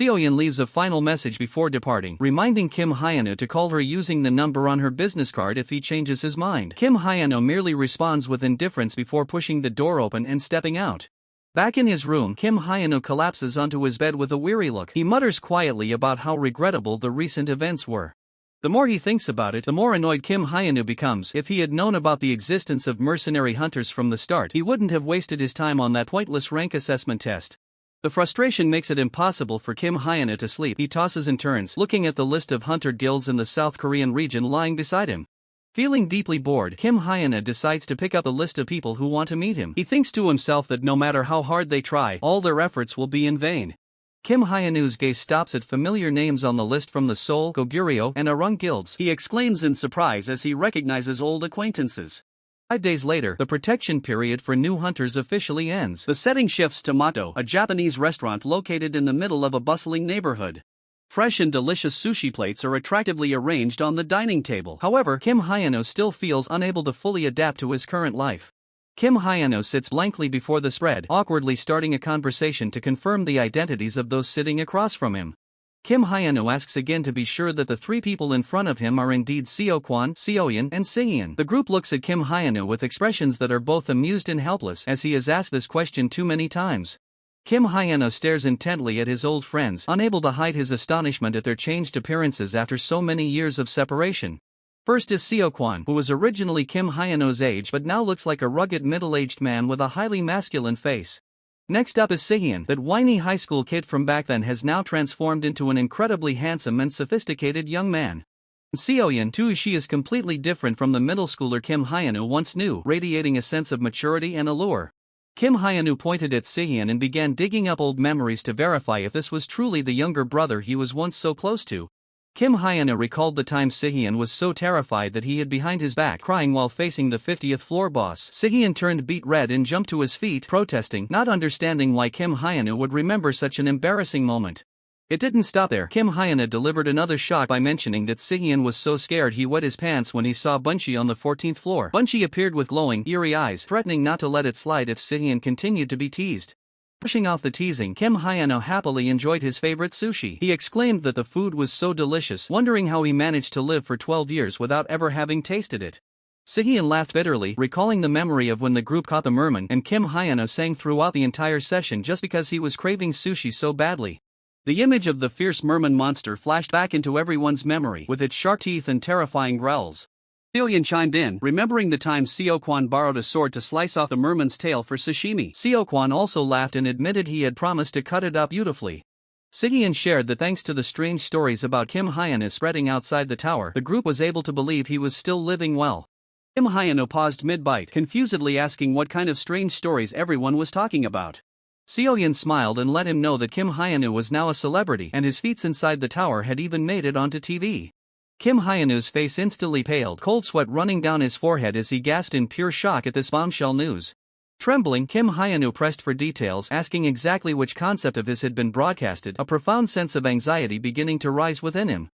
Seoyeon leaves a final message before departing, reminding Kim Hyenu to call her using the number on her business card if he changes his mind. Kim Hyenu merely responds with indifference before pushing the door open and stepping out. Back in his room, Kim Hyenu collapses onto his bed with a weary look. He mutters quietly about how regrettable the recent events were. The more he thinks about it, the more annoyed Kim Hyenu becomes. If he had known about the existence of mercenary hunters from the start, he wouldn't have wasted his time on that pointless rank assessment test. The frustration makes it impossible for Kim Hyenu to sleep. He tosses and turns, looking at the list of hunter guilds in the South Korean region lying beside him. Feeling deeply bored, Kim Hyenu decides to pick up a list of people who want to meet him. He thinks to himself that no matter how hard they try, all their efforts will be in vain. Kim Hyenu's gaze stops at familiar names on the list from the Seoul, Goguryeo, and Arung guilds. He exclaims in surprise as he recognizes old acquaintances. 5 days later, the protection period for new hunters officially ends. The setting shifts to Mato, a Japanese restaurant located in the middle of a bustling neighborhood. Fresh and delicious sushi plates are attractively arranged on the dining table. However, Kim Hyenu still feels unable to fully adapt to his current life. Kim Hyenu sits blankly before the spread, awkwardly starting a conversation to confirm the identities of those sitting across from him. Kim Hyenu asks again to be sure that the 3 people in front of him are indeed Seokwon, Seoyeon, and Seoyeon. The group looks at Kim Hyenu with expressions that are both amused and helpless, as he has asked this question too many times. Kim Hyenu stares intently at his old friends, unable to hide his astonishment at their changed appearances after so many years of separation. First is Seokwan, who was originally Kim Hyeno's age but now looks like a rugged middle-aged man with a highly masculine face. Next up is Sehyun, that whiny high school kid from back then has now transformed into an incredibly handsome and sophisticated young man. Seoyeon too, she is completely different from the middle schooler Kim Hyenu once knew, radiating a sense of maturity and allure. Kim Hyenu pointed at Sehyun and began digging up old memories to verify if this was truly the younger brother he was once so close to. Kim Hyenu recalled the time Sehyun was so terrified that he hid behind his back crying while facing the 50th floor boss. Sehyun turned beet red and jumped to his feet, protesting, not understanding why Kim Hyenu would remember such an embarrassing moment. It didn't stop there. Kim Hyenu delivered another shock by mentioning that Sehyun was so scared he wet his pants when he saw Bunchi on the 14th floor. Bunchi appeared with glowing, eerie eyes, threatening not to let it slide if Sehyun continued to be teased. Pushing off the teasing, Kim Hyeno happily enjoyed his favorite sushi. He exclaimed that the food was so delicious, wondering how he managed to live for 12 years without ever having tasted it. Sehyun laughed bitterly, recalling the memory of when the group caught the merman and Kim Hyeno sang throughout the entire session just because he was craving sushi so badly. The image of the fierce merman monster flashed back into everyone's memory, with its sharp teeth and terrifying growls. Seoyeon chimed in, remembering the time Seokwan borrowed a sword to slice off the merman's tail for sashimi. Seokwan also laughed and admitted he had promised to cut it up beautifully. Sehyun shared that thanks to the strange stories about Kim Hyeno spreading outside the tower, the group was able to believe he was still living well. Kim Hyeno paused mid-bite, confusedly asking what kind of strange stories everyone was talking about. Seoyeon smiled and let him know that Kim Hyeno was now a celebrity and his feats inside the tower had even made it onto TV. Kim Hyenu's face instantly paled, cold sweat running down his forehead as he gasped in pure shock at this bombshell news. Trembling, Kim Hyenu pressed for details, asking exactly which concept of his had been broadcasted, a profound sense of anxiety beginning to rise within him.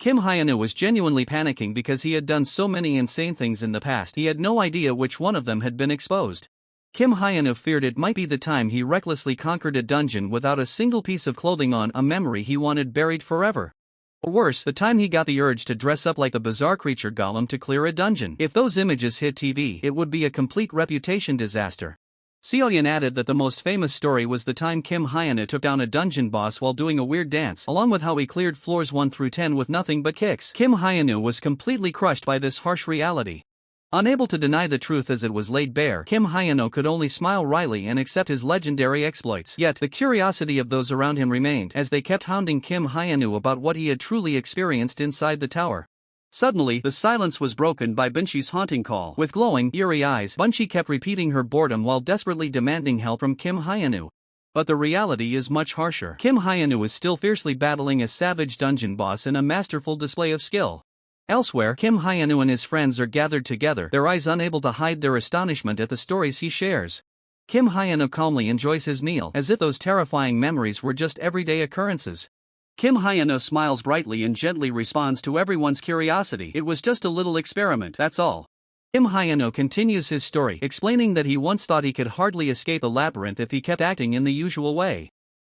Kim Hyenu was genuinely panicking because he had done so many insane things in the past, he had no idea which one of them had been exposed. Kim Hyenu feared it might be the time he recklessly conquered a dungeon without a single piece of clothing on, a memory he wanted buried forever. Or worse, the time he got the urge to dress up like the bizarre creature golem to clear a dungeon. If those images hit TV, it would be a complete reputation disaster. Seoyeon added that the most famous story was the time Kim Hyena took down a dungeon boss while doing a weird dance, along with how he cleared floors 1 through 10 with nothing but kicks. Kim Hyenu was completely crushed by this harsh reality. Unable to deny the truth as it was laid bare, Kim Hyeno could only smile wryly and accept his legendary exploits. Yet, the curiosity of those around him remained, as they kept hounding Kim Hyenu about what he had truly experienced inside the tower. Suddenly, the silence was broken by Bunchi's haunting call. With glowing, eerie eyes, Bunchi kept repeating her boredom while desperately demanding help from Kim Hyenu. But the reality is much harsher. Kim Hyenu is still fiercely battling a savage dungeon boss in a masterful display of skill. Elsewhere, Kim Hyenu and his friends are gathered together, their eyes unable to hide their astonishment at the stories he shares. Kim Hyenu calmly enjoys his meal, as if those terrifying memories were just everyday occurrences. Kim Hyenu smiles brightly and gently responds to everyone's curiosity. It was just a little experiment, that's all. Kim Hyenu continues his story, explaining that he once thought he could hardly escape a labyrinth if he kept acting in the usual way.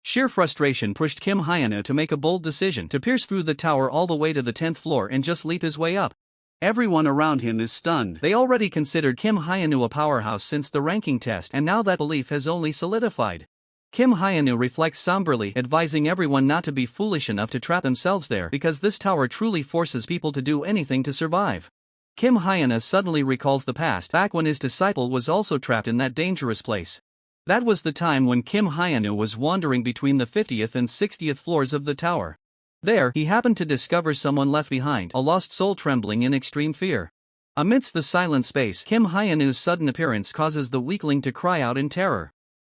Sheer frustration pushed Kim Hyenu to make a bold decision to pierce through the tower all the way to the 10th floor and just leap his way up. Everyone around him is stunned. They already considered Kim Hyenu a powerhouse since the ranking test, and now that belief has only solidified. Kim Hyenu reflects somberly, advising everyone not to be foolish enough to trap themselves there because this tower truly forces people to do anything to survive. Kim Hyenu suddenly recalls the past, back when his disciple was also trapped in that dangerous place. That was the time when Kim Hyenu was wandering between the 50th and 60th floors of the tower. There, he happened to discover someone left behind, a lost soul trembling in extreme fear. Amidst the silent space, Kim Hyenu's sudden appearance causes the weakling to cry out in terror.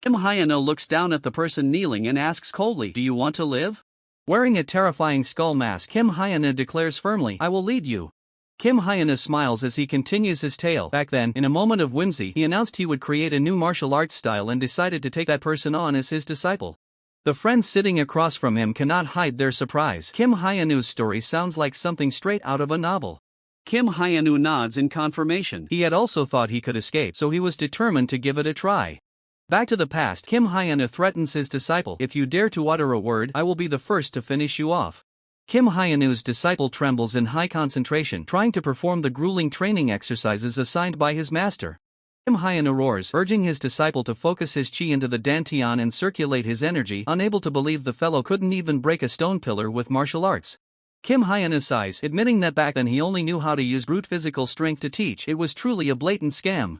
Kim Hyenu looks down at the person kneeling and asks coldly, "Do you want to live?" Wearing a terrifying skull mask, Kim Hyenu declares firmly, "I will lead you." Kim Hyenu smiles as he continues his tale. Back then, in a moment of whimsy, he announced he would create a new martial arts style and decided to take that person on as his disciple. The friends sitting across from him cannot hide their surprise. Kim Hyenu's story sounds like something straight out of a novel. Kim Hyenu nods in confirmation. He had also thought he could escape, so he was determined to give it a try. Back to the past, Kim Hyenu threatens his disciple, "If you dare to utter a word, I will be the first to finish you off." Kim Hyenu's disciple trembles in high concentration, trying to perform the grueling training exercises assigned by his master. Kim Hyenu roars, urging his disciple to focus his chi into the dantian and circulate his energy, unable to believe the fellow couldn't even break a stone pillar with martial arts. Kim Hyeno sighs, admitting that back then he only knew how to use brute physical strength to teach. It was truly a blatant scam.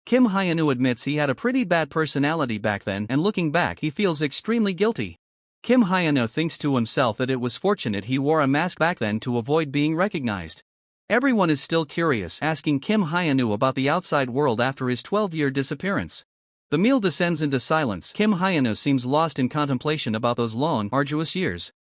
Kim Hyeno admits he had a pretty bad personality back then, and looking back he feels extremely guilty. Kim Hyeno thinks to himself that it was fortunate he wore a mask back then to avoid being recognized. Everyone is still curious, asking Kim Hyeno about the outside world after his 12-year disappearance. The meal descends into silence. Kim Hyeno seems lost in contemplation about those long, arduous years.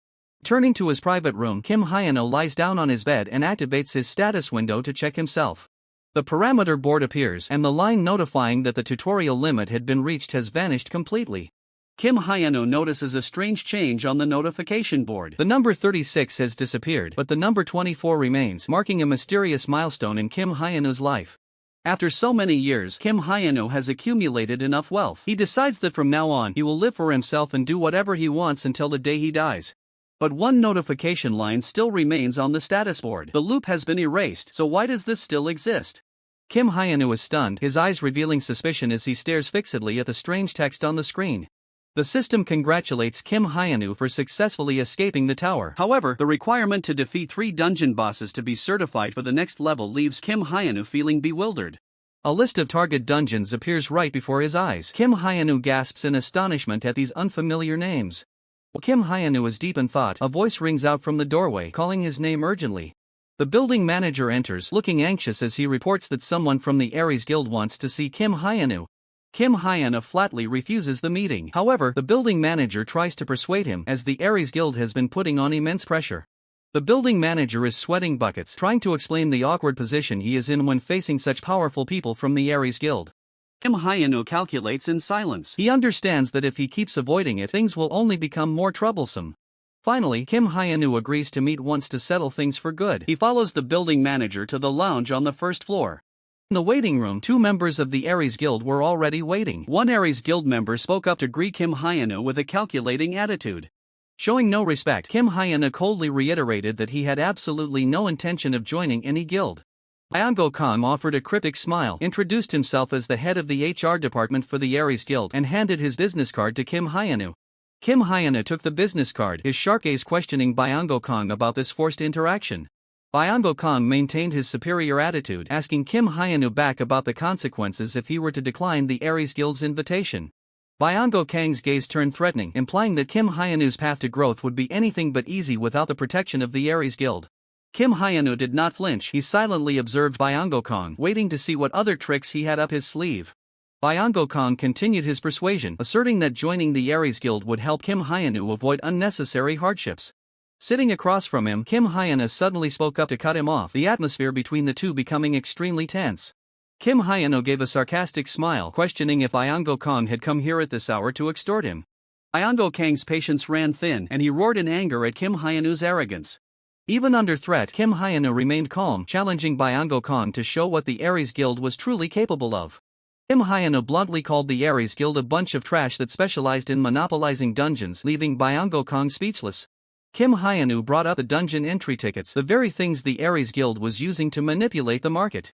Turning to his private room, Kim Hyeno lies down on his bed and activates his status window to check himself. The parameter board appears, and the line notifying that the tutorial limit had been reached has vanished completely. Kim Hyeno notices a strange change on the notification board. The number 36 has disappeared, but the number 24 remains, marking a mysterious milestone in Kim Hyeno's life. After so many years, Kim Hyeno has accumulated enough wealth. He decides that from now on, he will live for himself and do whatever he wants until the day he dies. But one notification line still remains on the status board. The loop has been erased, so why does this still exist? Kim Hyeno is stunned, his eyes revealing suspicion as he stares fixedly at the strange text on the screen. The system congratulates Kim Hyeno for successfully escaping the tower. However, the requirement to defeat 3 dungeon bosses to be certified for the next level leaves Kim Hyeno feeling bewildered. A list of target dungeons appears right before his eyes. Kim Hyeno gasps in astonishment at these unfamiliar names. While Kim Hyeno is deep in thought, a voice rings out from the doorway, calling his name urgently. The building manager enters, looking anxious as he reports that someone from the Ares Guild wants to see Kim Hyeno. Kim Hyeno flatly refuses the meeting. However, the building manager tries to persuade him, as the Ares Guild has been putting on immense pressure. The building manager is sweating buckets, trying to explain the awkward position he is in when facing such powerful people from the Ares Guild. Kim Hyeno calculates in silence. He understands that if he keeps avoiding it, things will only become more troublesome. Finally, Kim Hyeno agrees to meet once to settle things for good. He follows the building manager to the lounge on the first floor. In the waiting room, 2 members of the Ares Guild were already waiting. One Ares Guild member spoke up to greet Kim Hyeno with a calculating attitude. Showing no respect, Kim Hyeno coldly reiterated that he had absolutely no intention of joining any guild. Byongo Kong offered a cryptic smile, introduced himself as the head of the HR department for the Ares Guild, and handed his business card to Kim Hyeno. Kim Hyeno took the business card, his sharp gaze questioning Byongo Kong about this forced interaction. Byongo Kong maintained his superior attitude, asking Kim Hyeno back about the consequences if he were to decline the Ares Guild's invitation. Byongo Kang's gaze turned threatening, implying that Kim Hyeno's path to growth would be anything but easy without the protection of the Ares Guild. Kim Hyeno did not flinch. He silently observed Byongo Kong, waiting to see what other tricks he had up his sleeve. Byongo Kong continued his persuasion, asserting that joining the Ares Guild would help Kim Hyeno avoid unnecessary hardships. Sitting across from him, Kim Hyeno suddenly spoke up to cut him off, the atmosphere between the two becoming extremely tense. Kim Hyeno gave a sarcastic smile, questioning if Byongo Kong had come here at this hour to extort him. Byongo Kang's patience ran thin, and he roared in anger at Kim Hyeno's arrogance. Even under threat, Kim Hyeno remained calm, challenging Byongo Kong to show what the Ares Guild was truly capable of. Kim Hyeno bluntly called the Ares Guild a bunch of trash that specialized in monopolizing dungeons, leaving Byongo Kong speechless. Kim Hyeno brought up the dungeon entry tickets, the very things the Ares Guild was using to manipulate the market.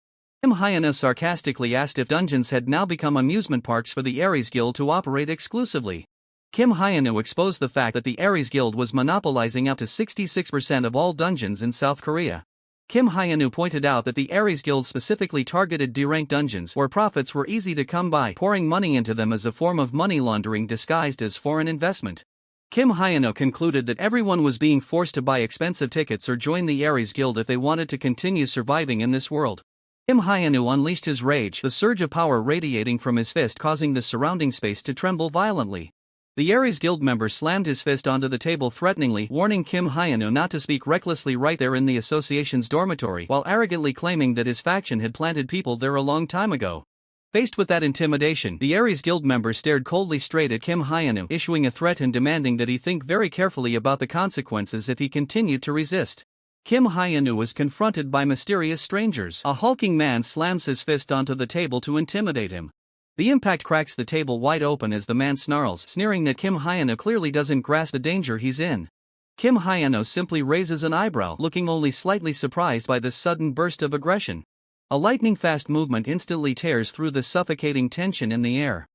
Kim Hyeno sarcastically asked if dungeons had now become amusement parks for the Ares Guild to operate exclusively. Kim Hyeno exposed the fact that the Ares Guild was monopolizing up to 66% of all dungeons in South Korea. Kim Hyeno pointed out that the Ares Guild specifically targeted D-rank dungeons where profits were easy to come by, pouring money into them as a form of money laundering disguised as foreign investment. Kim Hyeno concluded that everyone was being forced to buy expensive tickets or join the Ares Guild if they wanted to continue surviving in this world. Kim Hyeno unleashed his rage, the surge of power radiating from his fist causing the surrounding space to tremble violently. The Ares Guild member slammed his fist onto the table threateningly, warning Kim Hyeno not to speak recklessly right there in the association's dormitory, while arrogantly claiming that his faction had planted people there a long time ago. Faced with that intimidation, the Ares Guild member stared coldly straight at Kim Hyeno, issuing a threat and demanding that he think very carefully about the consequences if he continued to resist. Kim Hyeno was confronted by mysterious strangers. A hulking man slams his fist onto the table to intimidate him. The impact cracks the table wide open as the man snarls, sneering that Kim Hyeno clearly doesn't grasp the danger he's in. Kim Hyeno simply raises an eyebrow, looking only slightly surprised by this sudden burst of aggression. A lightning-fast movement instantly tears through the suffocating tension in the air.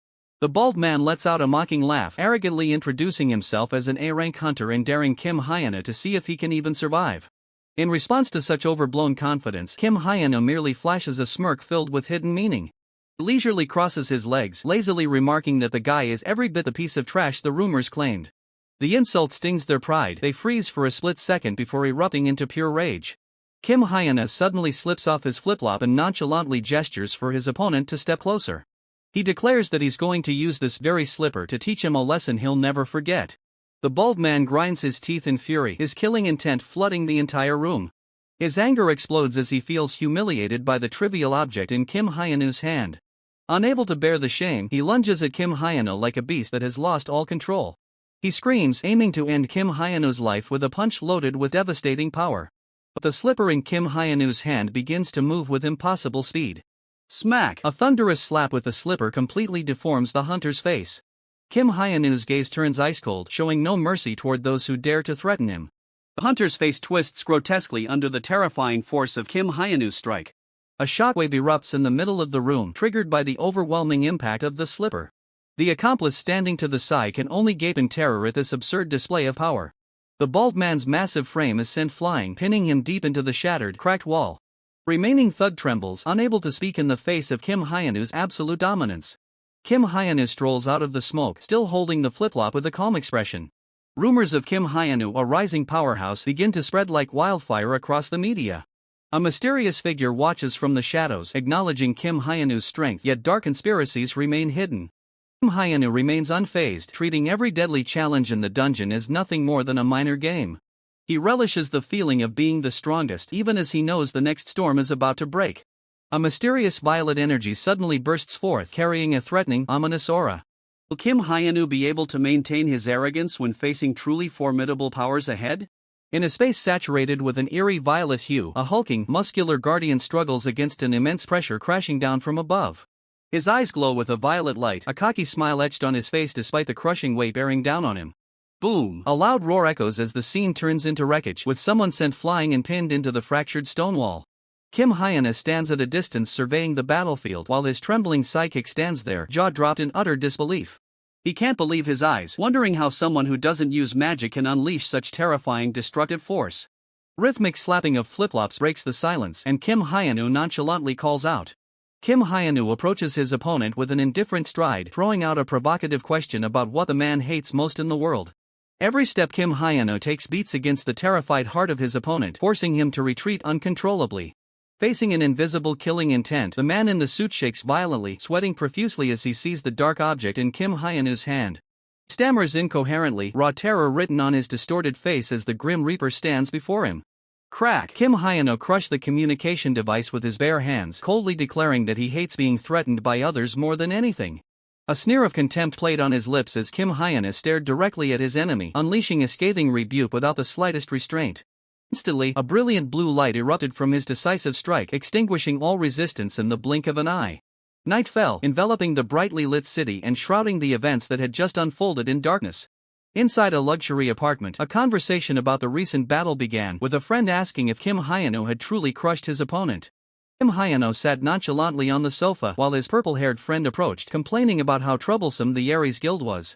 The bald man lets out a mocking laugh, arrogantly introducing himself as an A-rank hunter and daring Kim Hyeno to see if he can even survive. In response to such overblown confidence, Kim Hyeno merely flashes a smirk filled with hidden meaning. He leisurely crosses his legs, lazily remarking that the guy is every bit the piece of trash the rumors claimed. The insult stings their pride. They freeze for a split second before erupting into pure rage. Kim Hyena suddenly slips off his flip-flop and nonchalantly gestures for his opponent to step closer. He declares that he's going to use this very slipper to teach him a lesson he'll never forget. The bald man grinds his teeth in fury, his killing intent flooding the entire room. His anger explodes as he feels humiliated by the trivial object in Kim Hyenu's hand. Unable to bear the shame, he lunges at Kim Hyeno like a beast that has lost all control. He screams, aiming to end Kim Hyenu's life with a punch loaded with devastating power. But the slipper in Kim Hyenu's hand begins to move with impossible speed. Smack! A thunderous slap with the slipper completely deforms the hunter's face. Kim Hyenu's gaze turns ice cold, showing no mercy toward those who dare to threaten him. The hunter's face twists grotesquely under the terrifying force of Kim Hyenu's strike. A shockwave erupts in the middle of the room, triggered by the overwhelming impact of the slipper. The accomplice standing to the side can only gape in terror at this absurd display of power. The bald man's massive frame is sent flying, pinning him deep into the shattered, cracked wall. Remaining thug trembles, unable to speak in the face of Kim Hyenu's absolute dominance. Kim Hyenu strolls out of the smoke, still holding the flip-flop with a calm expression. Rumors of Kim Hyenu, a rising powerhouse, begin to spread like wildfire across the media. A mysterious figure watches from the shadows, acknowledging Kim Hyenu's strength, yet dark conspiracies remain hidden. Kim Hyenu remains unfazed, treating every deadly challenge in the dungeon as nothing more than a minor game. He relishes the feeling of being the strongest even as he knows the next storm is about to break. A mysterious violet energy suddenly bursts forth, carrying a threatening, ominous aura. Will Kim Hyenu be able to maintain his arrogance when facing truly formidable powers ahead? In a space saturated with an eerie violet hue, a hulking, muscular guardian struggles against an immense pressure crashing down from above. His eyes glow with a violet light, a cocky smile etched on his face despite the crushing weight bearing down on him. Boom! A loud roar echoes as the scene turns into wreckage, with someone sent flying and pinned into the fractured stone wall. Kim Hyena stands at a distance surveying the battlefield while his trembling sidekick stands there, jaw dropped in utter disbelief. He can't believe his eyes, wondering how someone who doesn't use magic can unleash such terrifying destructive force. Rhythmic slapping of flip-flops breaks the silence, and Kim Hyenu nonchalantly calls out. Kim Hyenu approaches his opponent with an indifferent stride, throwing out a provocative question about what the man hates most in the world. Every step Kim Hyenu takes beats against the terrified heart of his opponent, forcing him to retreat uncontrollably. Facing an invisible killing intent, the man in the suit shakes violently, sweating profusely as he sees the dark object in Kim Hyenu's hand. He stammers incoherently, raw terror written on his distorted face as the Grim Reaper stands before him. Crack! Kim Hyenu crushed the communication device with his bare hands, coldly declaring that he hates being threatened by others more than anything. A sneer of contempt played on his lips as Kim Hyenu stared directly at his enemy, unleashing a scathing rebuke without the slightest restraint. Instantly, a brilliant blue light erupted from his decisive strike, extinguishing all resistance in the blink of an eye. Night fell, enveloping the brightly lit city and shrouding the events that had just unfolded in darkness. Inside a luxury apartment, a conversation about the recent battle began, with a friend asking if Kim Hyenu had truly crushed his opponent. Kim Hyenu sat nonchalantly on the sofa while his purple-haired friend approached, complaining about how troublesome the Aries Guild was.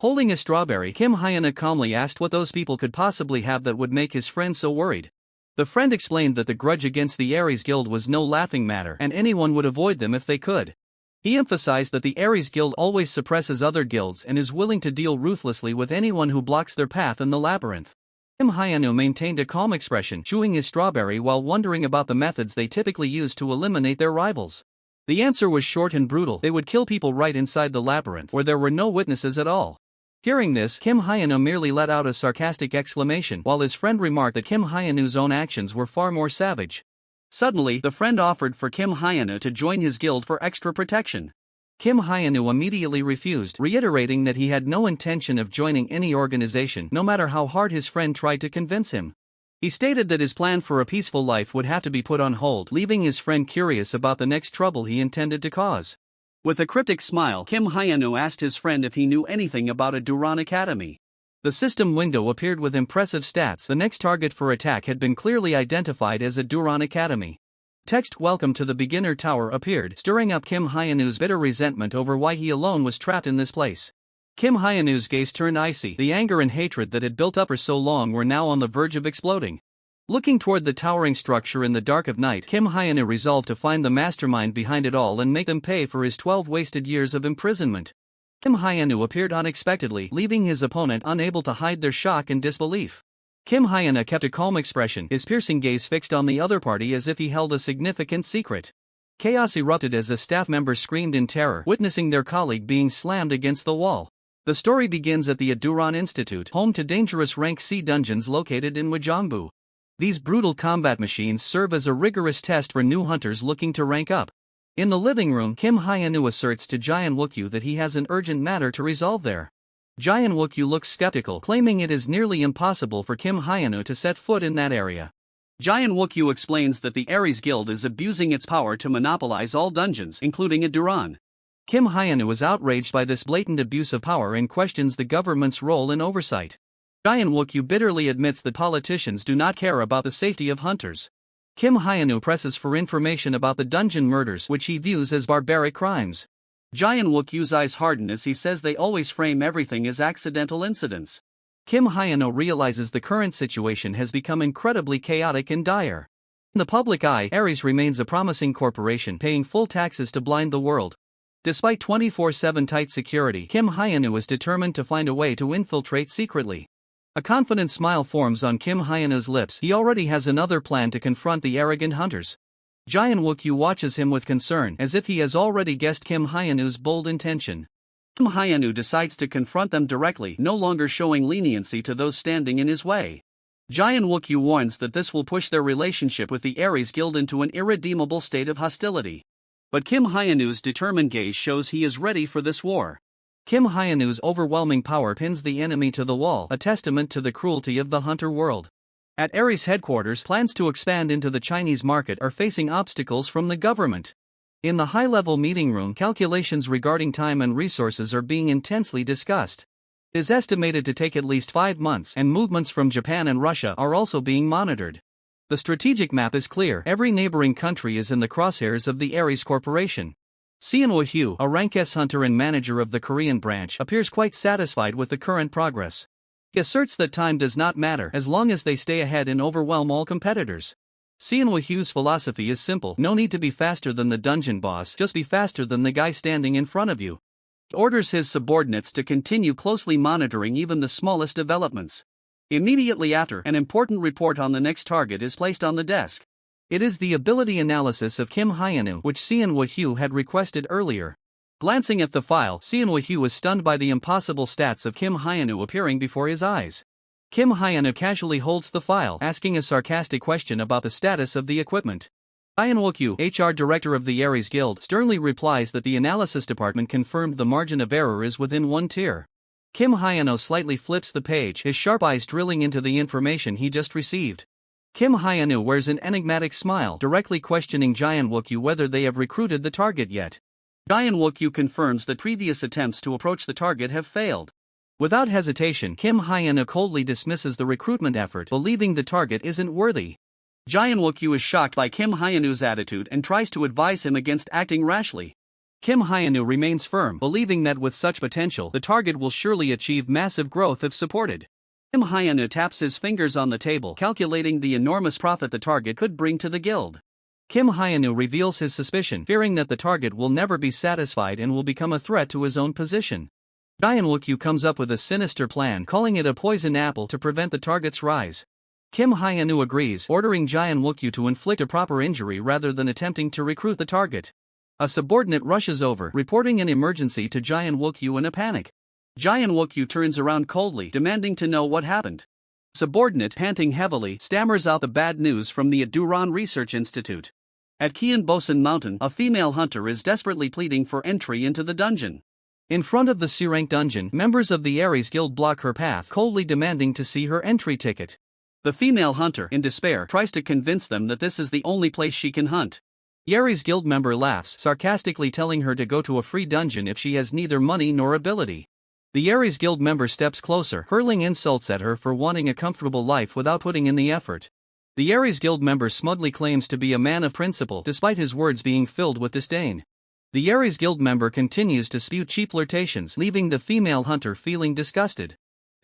Holding a strawberry, Kim Hyenu calmly asked what those people could possibly have that would make his friend so worried. The friend explained that the grudge against the Aries Guild was no laughing matter and anyone would avoid them if they could. He emphasized that the Aries Guild always suppresses other guilds and is willing to deal ruthlessly with anyone who blocks their path in the labyrinth. Kim Hyenu maintained a calm expression, chewing his strawberry while wondering about the methods they typically use to eliminate their rivals. The answer was short and brutal: they would kill people right inside the labyrinth, where there were no witnesses at all. Hearing this, Kim Hyenu merely let out a sarcastic exclamation, while his friend remarked that Kim Hyenu's own actions were far more savage. Suddenly, the friend offered for Kim Hyenu to join his guild for extra protection. Kim Hyenu immediately refused, reiterating that he had no intention of joining any organization, no matter how hard his friend tried to convince him. He stated that his plan for a peaceful life would have to be put on hold, leaving his friend curious about the next trouble he intended to cause. With a cryptic smile, Kim Hyenu asked his friend if he knew anything about a Duran Academy. The system window appeared with impressive stats. The next target for attack had been clearly identified as a Duran Academy. Text "Welcome to the Beginner Tower" appeared, stirring up Kim Hyenu's bitter resentment over why he alone was trapped in this place. Kim Hyenu's gaze turned icy. The anger and hatred that had built up for so long were now on the verge of exploding. Looking toward the towering structure in the dark of night, Kim Hyun-woo resolved to find the mastermind behind it all and make them pay for his 12 wasted years of imprisonment. Kim Hyun-woo appeared unexpectedly, leaving his opponent unable to hide their shock and disbelief. Kim Hyun-woo kept a calm expression, his piercing gaze fixed on the other party as if he held a significant secret. Chaos erupted as a staff member screamed in terror, witnessing their colleague being slammed against the wall. The story begins at the Aduran Institute, home to dangerous Rank C dungeons located in Wajangbu. These brutal combat machines serve as a rigorous test for new hunters looking to rank up. In the living room, Kim Hyun-woo asserts to Jaehyun Wookyu that he has an urgent matter to resolve there. Jaehyun Wookyu looks skeptical, claiming it is nearly impossible for Kim Hyun-woo to set foot in that area. Jaehyun Wookyu explains that the Ares Guild is abusing its power to monopolize all dungeons, including Aduran. Kim Hyun-woo is outraged by this blatant abuse of power and questions the government's role in oversight. Jaehyun Wookyu bitterly admits that politicians do not care about the safety of hunters. Kim Hyun-woo presses for information about the dungeon murders, which he views as barbaric crimes. Jaehyun Wookyu's eyes harden as he says they always frame everything as accidental incidents. Kim Hyun-woo realizes the current situation has become incredibly chaotic and dire. In the public eye, Ares remains a promising corporation paying full taxes to blind the world. Despite 24/7 tight security, Kim Hyun-woo is determined to find a way to infiltrate secretly. A confident smile forms on Kim Hyun-woo's lips. He already has another plan to confront the arrogant hunters. Jaehyun Wookyu watches him with concern, as if he has already guessed Kim Hyun-woo's bold intention. Kim Hyun-woo decides to confront them directly, no longer showing leniency to those standing in his way. Jaehyun Wookyu warns that this will push their relationship with the Ares Guild into an irredeemable state of hostility. But Kim Hyun-woo's determined gaze shows he is ready for this war. Kim Hyun-woo's overwhelming power pins the enemy to the wall, a testament to the cruelty of the hunter world. At Ares headquarters, plans to expand into the Chinese market are facing obstacles from the government. In the high-level meeting room, calculations regarding time and resources are being intensely discussed. It is estimated to take at least 5 months, and movements from Japan and Russia are also being monitored. The strategic map is clear. Every neighboring country is in the crosshairs of the Ares Corporation. Seonwoo Hugh, a rank S hunter and manager of the Korean branch, appears quite satisfied with the current progress. He asserts that time does not matter as long as they stay ahead and overwhelm all competitors. Seonwoo Hugh's philosophy is simple: no need to be faster than the dungeon boss, just be faster than the guy standing in front of you. He orders his subordinates to continue closely monitoring even the smallest developments. Immediately after, an important report on the next target is placed on the desk. It is the ability analysis of Kim Hyun-woo, which Seonwoo Hugh had requested earlier. Glancing at the file, Seonwoo Hugh is stunned by the impossible stats of Kim Hyun-woo appearing before his eyes. Kim Hyun-woo casually holds the file, asking a sarcastic question about the status of the equipment. Jaehyun Wookyu, HR director of the Ares Guild, sternly replies that the analysis department confirmed the margin of error is within 1 tier. Kim Hyun-woo slightly flips the page, his sharp eyes drilling into the information he just received. Kim Hyun-woo wears an enigmatic smile, directly questioning Jaehyun Wookyu whether they have recruited the target yet. Jaehyun Wookyu confirms that previous attempts to approach the target have failed. Without hesitation, Kim Hyun-woo coldly dismisses the recruitment effort, believing the target isn't worthy. Jaehyun Wookyu is shocked by Kim Hyun-woo's attitude and tries to advise him against acting rashly. Kim Hyun-woo remains firm, believing that with such potential, the target will surely achieve massive growth if supported. Kim Hyun-woo taps his fingers on the table, calculating the enormous profit the target could bring to the guild. Kim Hyun-woo reveals his suspicion, fearing that the target will never be satisfied and will become a threat to his own position. Jaehyun Wookyu comes up with a sinister plan, calling it a poison apple to prevent the target's rise. Kim Hyun-woo agrees, ordering Jaehyun Wookyu to inflict a proper injury rather than attempting to recruit the target. A subordinate rushes over, reporting an emergency to Jaehyun Wookyu in a panic. Jaehyun Wookyu turns around coldly, demanding to know what happened. The subordinate, panting heavily, stammers out the bad news from the Aduran Research Institute. At Kianbosan Mountain, a female hunter is desperately pleading for entry into the dungeon. In front of the C-rank dungeon, members of the Ares Guild block her path, coldly demanding to see her entry ticket. The female hunter, in despair, tries to convince them that this is the only place she can hunt. The Ares Guild member laughs, sarcastically telling her to go to a free dungeon if she has neither money nor ability. The Ares Guild member steps closer, hurling insults at her for wanting a comfortable life without putting in the effort. The Ares Guild member smugly claims to be a man of principle, despite his words being filled with disdain. The Ares Guild member continues to spew cheap flirtations, leaving the female hunter feeling disgusted.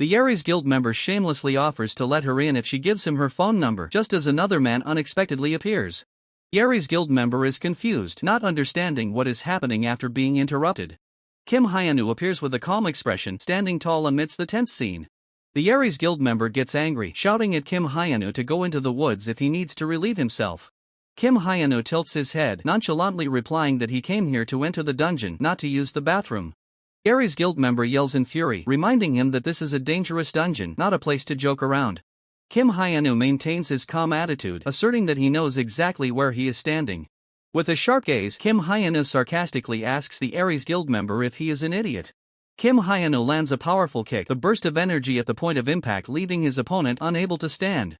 The Aries Guild member shamelessly offers to let her in if she gives him her phone number just as another man unexpectedly appears. The Aries Guild member is confused, not understanding what is happening after being interrupted. Kim Hyunwoo appears with a calm expression, standing tall amidst the tense scene. The Aries Guild member gets angry, shouting at Kim Hyunwoo to go into the woods if he needs to relieve himself. Kim Hyunwoo tilts his head, nonchalantly replying that he came here to enter the dungeon, not to use the bathroom. The Aries Guild member yells in fury, reminding him that this is a dangerous dungeon, not a place to joke around. Kim Hyunwoo maintains his calm attitude, asserting that he knows exactly where he is standing. With a sharp gaze, Kim Hyunwoo sarcastically asks the Aries Guild member if he is an idiot. Kim Hyunwoo lands a powerful kick, a burst of energy at the point of impact, leaving his opponent unable to stand.